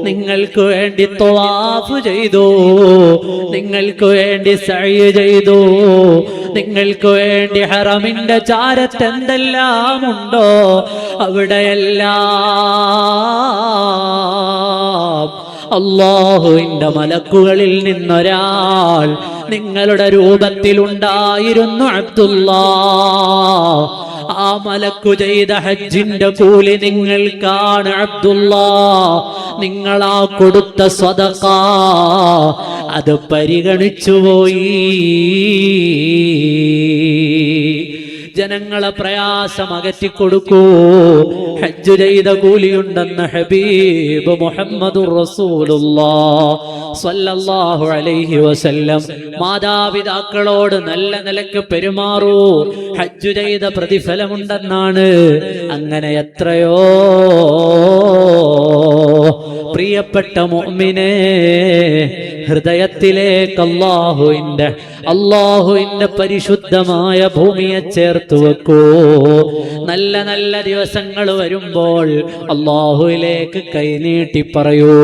നിങ്ങൾക്ക് വേണ്ടി തവാഫ് ചെയ്തു, നിങ്ങൾക്ക് വേണ്ടി സഅയ് ചെയ്തു, നിങ്ങൾക്ക് വേണ്ടി ഹറമിന്റെ ചാരത്ത് എന്തെല്ലാം ഉണ്ടോ അവിടെയെല്ലാം അല്ലാഹുവിന്റെ മലക്കുകളിൽ നിന്നൊരാൾ നിങ്ങളുടെ രൂപത്തിലുണ്ടായിരുന്നു. അബ്ദുല്ലാ, ആ മലക്കു ചെയ്ത ഹജ്ജിന്റെ കൂലി നിങ്ങൾക്കാണ്. അബ്ദുല്ലാ, നിങ്ങളാ കൊടുത്ത സ്വതഖ അത് പരിഗണിച്ചുപോയി. ജനങ്ങളെ പ്രയാസം അകറ്റിക്കൊടുക്കൂ. ഹജ്ജ് ചെയ്ത കൂലിയുണ്ടെന്ന് ഹബീബ് മുഹമ്മദുർ റസൂലുള്ളാഹ് സ്വല്ലല്ലാഹു അലൈഹി വസല്ലം. മാതാപിതാക്കളോട് നല്ല നിലക്ക് പെരുമാറൂ, ഹജ്ജ് ചെയ്ത പ്രതിഫലമുണ്ടെന്നാണ്. അങ്ങനെ എത്രയോ പ്രിയപ്പെട്ട മുഅ്മിനേ, ഹൃദയത്തിലേക്ക് അല്ലാഹുവിന്റെ പരിശുദ്ധമായ ഭൂമിയെ ചേർത്ത് വെക്കൂ. നല്ല നല്ല ദിവസങ്ങൾ വരുമ്പോൾ അല്ലാഹുവിലേക്ക് കൈനീട്ടി പറയൂ.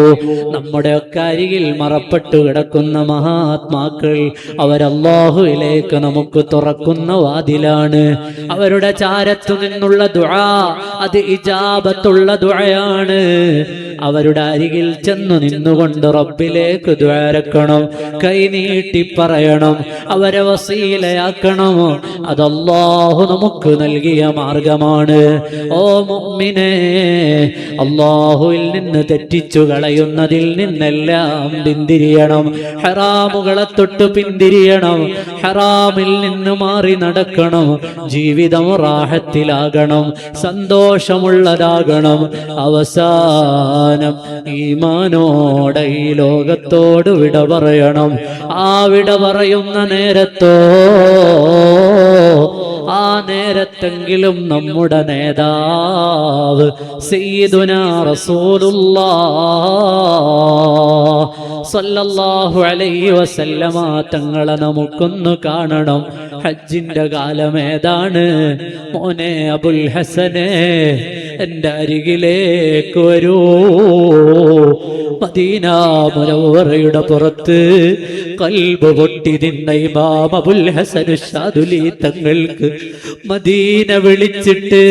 നമ്മുടെ ഒക്കെ അരികിൽ മറപ്പെട്ടു കിടക്കുന്ന മഹാത്മാക്കൾ, അവരല്ലാഹുവിലേക്ക് നമുക്ക് തുറക്കുന്ന വാതിലാണ്. അവരുടെ ചാരത്തു നിന്നുള്ള ദുആ അത് ഇജാബത്തുള്ള ദുആയാണ്. അവരുടെ അരികിൽ ചെന്നു നിന്നുകൊണ്ട് റബ്ബിലേക്ക് ദ്വാരക്കണം, കൈനീട്ടി പറയണം, അവരെ വസീലയാക്കണം. അത് അല്ലാഹു നമുക്ക് നൽകിയ മാർഗമാണ്. ഓ മുഅ്മിനേ, അല്ലാഹുവിൽ നിന്ന് തെറ്റിച്ചു കളയുന്നതിൽ നിന്നെല്ലാം പിന്തിരിയണം. ഹറാമുകളെ തൊട്ട് പിന്തിരിയണം. ഹറാമിൽ നിന്ന് മാറി നടക്കണം. ജീവിതം റാഹത്തിലാകണം, സന്തോഷമുള്ളതാകണം. അവസാനം ഈമാനോടെ ഈ ലോകത്തോട് വിട പറയണം. ആ വിട പറയുന്ന നേരത്തോ ആ നേരത്തെങ്കിലും നമ്മുടെ നേതാവ് സയ്യിദുനാ റസൂലുള്ളാഹ് സ്വല്ലല്ലാഹു അലൈഹി വസല്ലമ തങ്ങളെ നമുക്കൊന്ന് കാണണം. ഹജ്ജിന്റെ കാലം ഏതാണ്? മോനെ അബുൽ ഹസനെ, എൻ്റെ അരികിലേക്ക് വരൂ. മദീന മുനവ്വറയുടെ പുറത്ത് ഖൽബ് പൊട്ടി നിന്ന ഇമാം അബുൽ ഹസൻ ശാദുലി തങ്ങൾക്ക് മദീന വിളിച്ചിട്ട്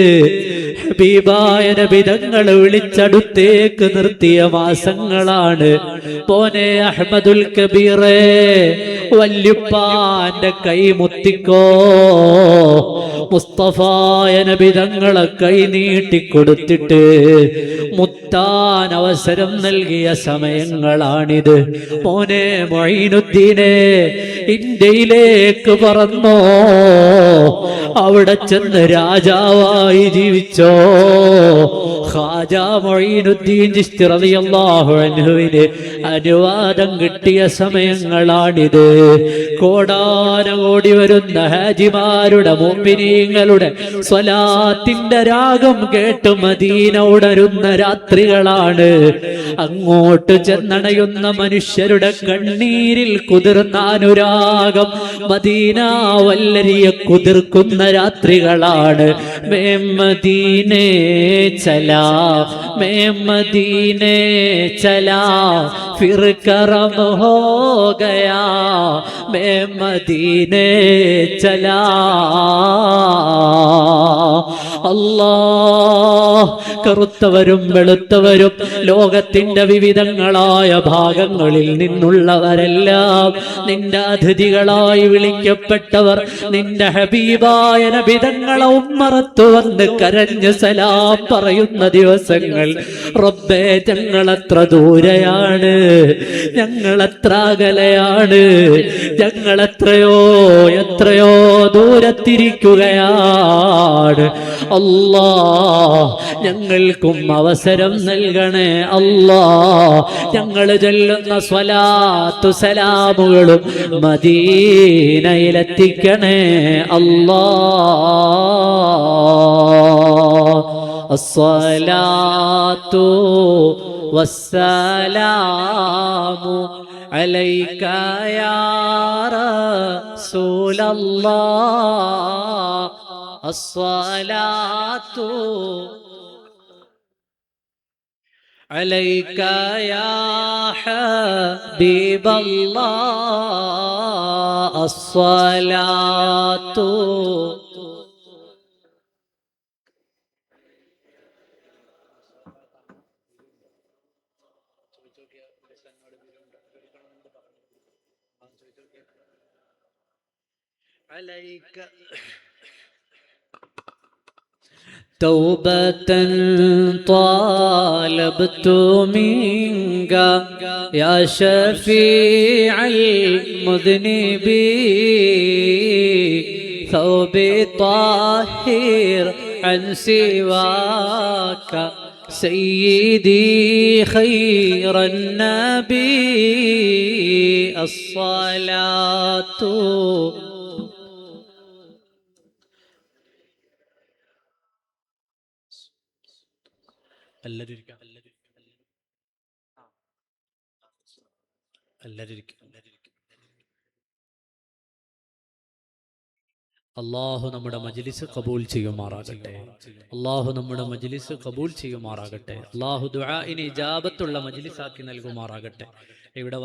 ഹബീബായ നബി തങ്ങൾ വിളിച്ചടുത്തേക്ക് നിർത്തിയ മാസങ്ങളാണ്. പോനെ അഹ്മദുൽ കബീറേ, വല്യുപ്പാന്റെ കൈ മുത്തിക്കോ. മുസ്തഫായ നബി തങ്ങളെ കൈ നീട്ടിക്കൊടുത്തിട്ട് മുത്താൻ അവസരം നൽകിയ സമയങ്ങളാണിത്. മോനെ മൊയ്നുദ്ദീനെ, ഇന്ത്യയിലേക്ക് പറന്നോ, അവിടെ ചെന്ന് രാജാവായി ജീവിച്ചോ. ഖാജ മൊയ്നുദ്ദീൻ ചിശ്തി റളിയല്ലാഹു അൻഹുവിന് അനുവാദം കിട്ടിയ സമയങ്ങളാണിത്. കോടാനകോടി വരുന്ന ഹാജിമാരുടെ മുഅ്മിനീങ്ങളുടെ സ്വലാത്തിന്റെ രാഗം കേട്ട് മദീന ഉണരുന്ന രാത്രികളാണ്. അങ്ങോട്ട് ചെന്നണയുന്ന മനുഷ്യരുടെ കണ്ണീരിൽ കുതിർന്ന അനുരാഗം മദീന വല്ലരിയെ കുതിർക്കുന്ന രാത്രികളാണ്. മേ മദീനേ ചലാ, മേ മദീനേ ചലാ, ഫിർ കറം ഹോ ഗയാ, മേ മദീനേ ചലാ. അല്ലാഹ്, കറുത്തവരും വെളുത്തവരും ലോകത്തിന്റെ വിവിധങ്ങളായ ഭാഗങ്ങളിൽ നിന്നുള്ളവരെല്ലാം നിന്റെ അതിഥികളായി വിളിക്കപ്പെട്ടവർ നിന്റെ ഹബീബായ നബി തങ്ങളെ ഉമ്മറത്തു വന്ന് കരഞ്ഞ് സലാം പറയുന്ന ദിവസങ്ങൾ റബ്ബേ, ഞങ്ങളെത്ര ദൂരെയാണ്, ഞങ്ങളെത്ര അകലെയാണ്, ഞങ്ങളെത്രയോ എത്രയോ ദൂരത്തിരിക്കുകയാണ്. അല്ലാഹ്, ഞങ്ങൾക്കും അവസരം നൽകണേ. അല്ലാഹ്, ഞങ്ങൾ ചൊല്ലുന്ന സ്വലാത്തു സലാമുകളും മദീനയിലെത്തിക്കണേ. അല്ലാഹ്, അസ്സലാത്തു വസ്സലാമു അലൈക യാ റസൂലല്ലാഹ്, അസ്സലാത്തു അലൈക യാ ഹബീബല്ലാഹ്, അസ്സലാത്തു عليك توبة طالبت منك يا شفيع المذنبين ثوبي طاهر عن سواك سيدي خير النبي الصلاة അല്ലാഹു നമ്മുടെ മജ്ലിസ് ഖബൂൽ ചെയ്യുമാറാകട്ടെ. അല്ലാഹു നമ്മുടെ മജ്ലിസ് ഖബൂൽ ചെയ്യുമാറാകട്ടെ. അല്ലാഹു ദുആഇന് ഇജാബത്തുള്ള മജ്ലിസാക്കി നൽകുമാറാകട്ടെ. ഇവിടെ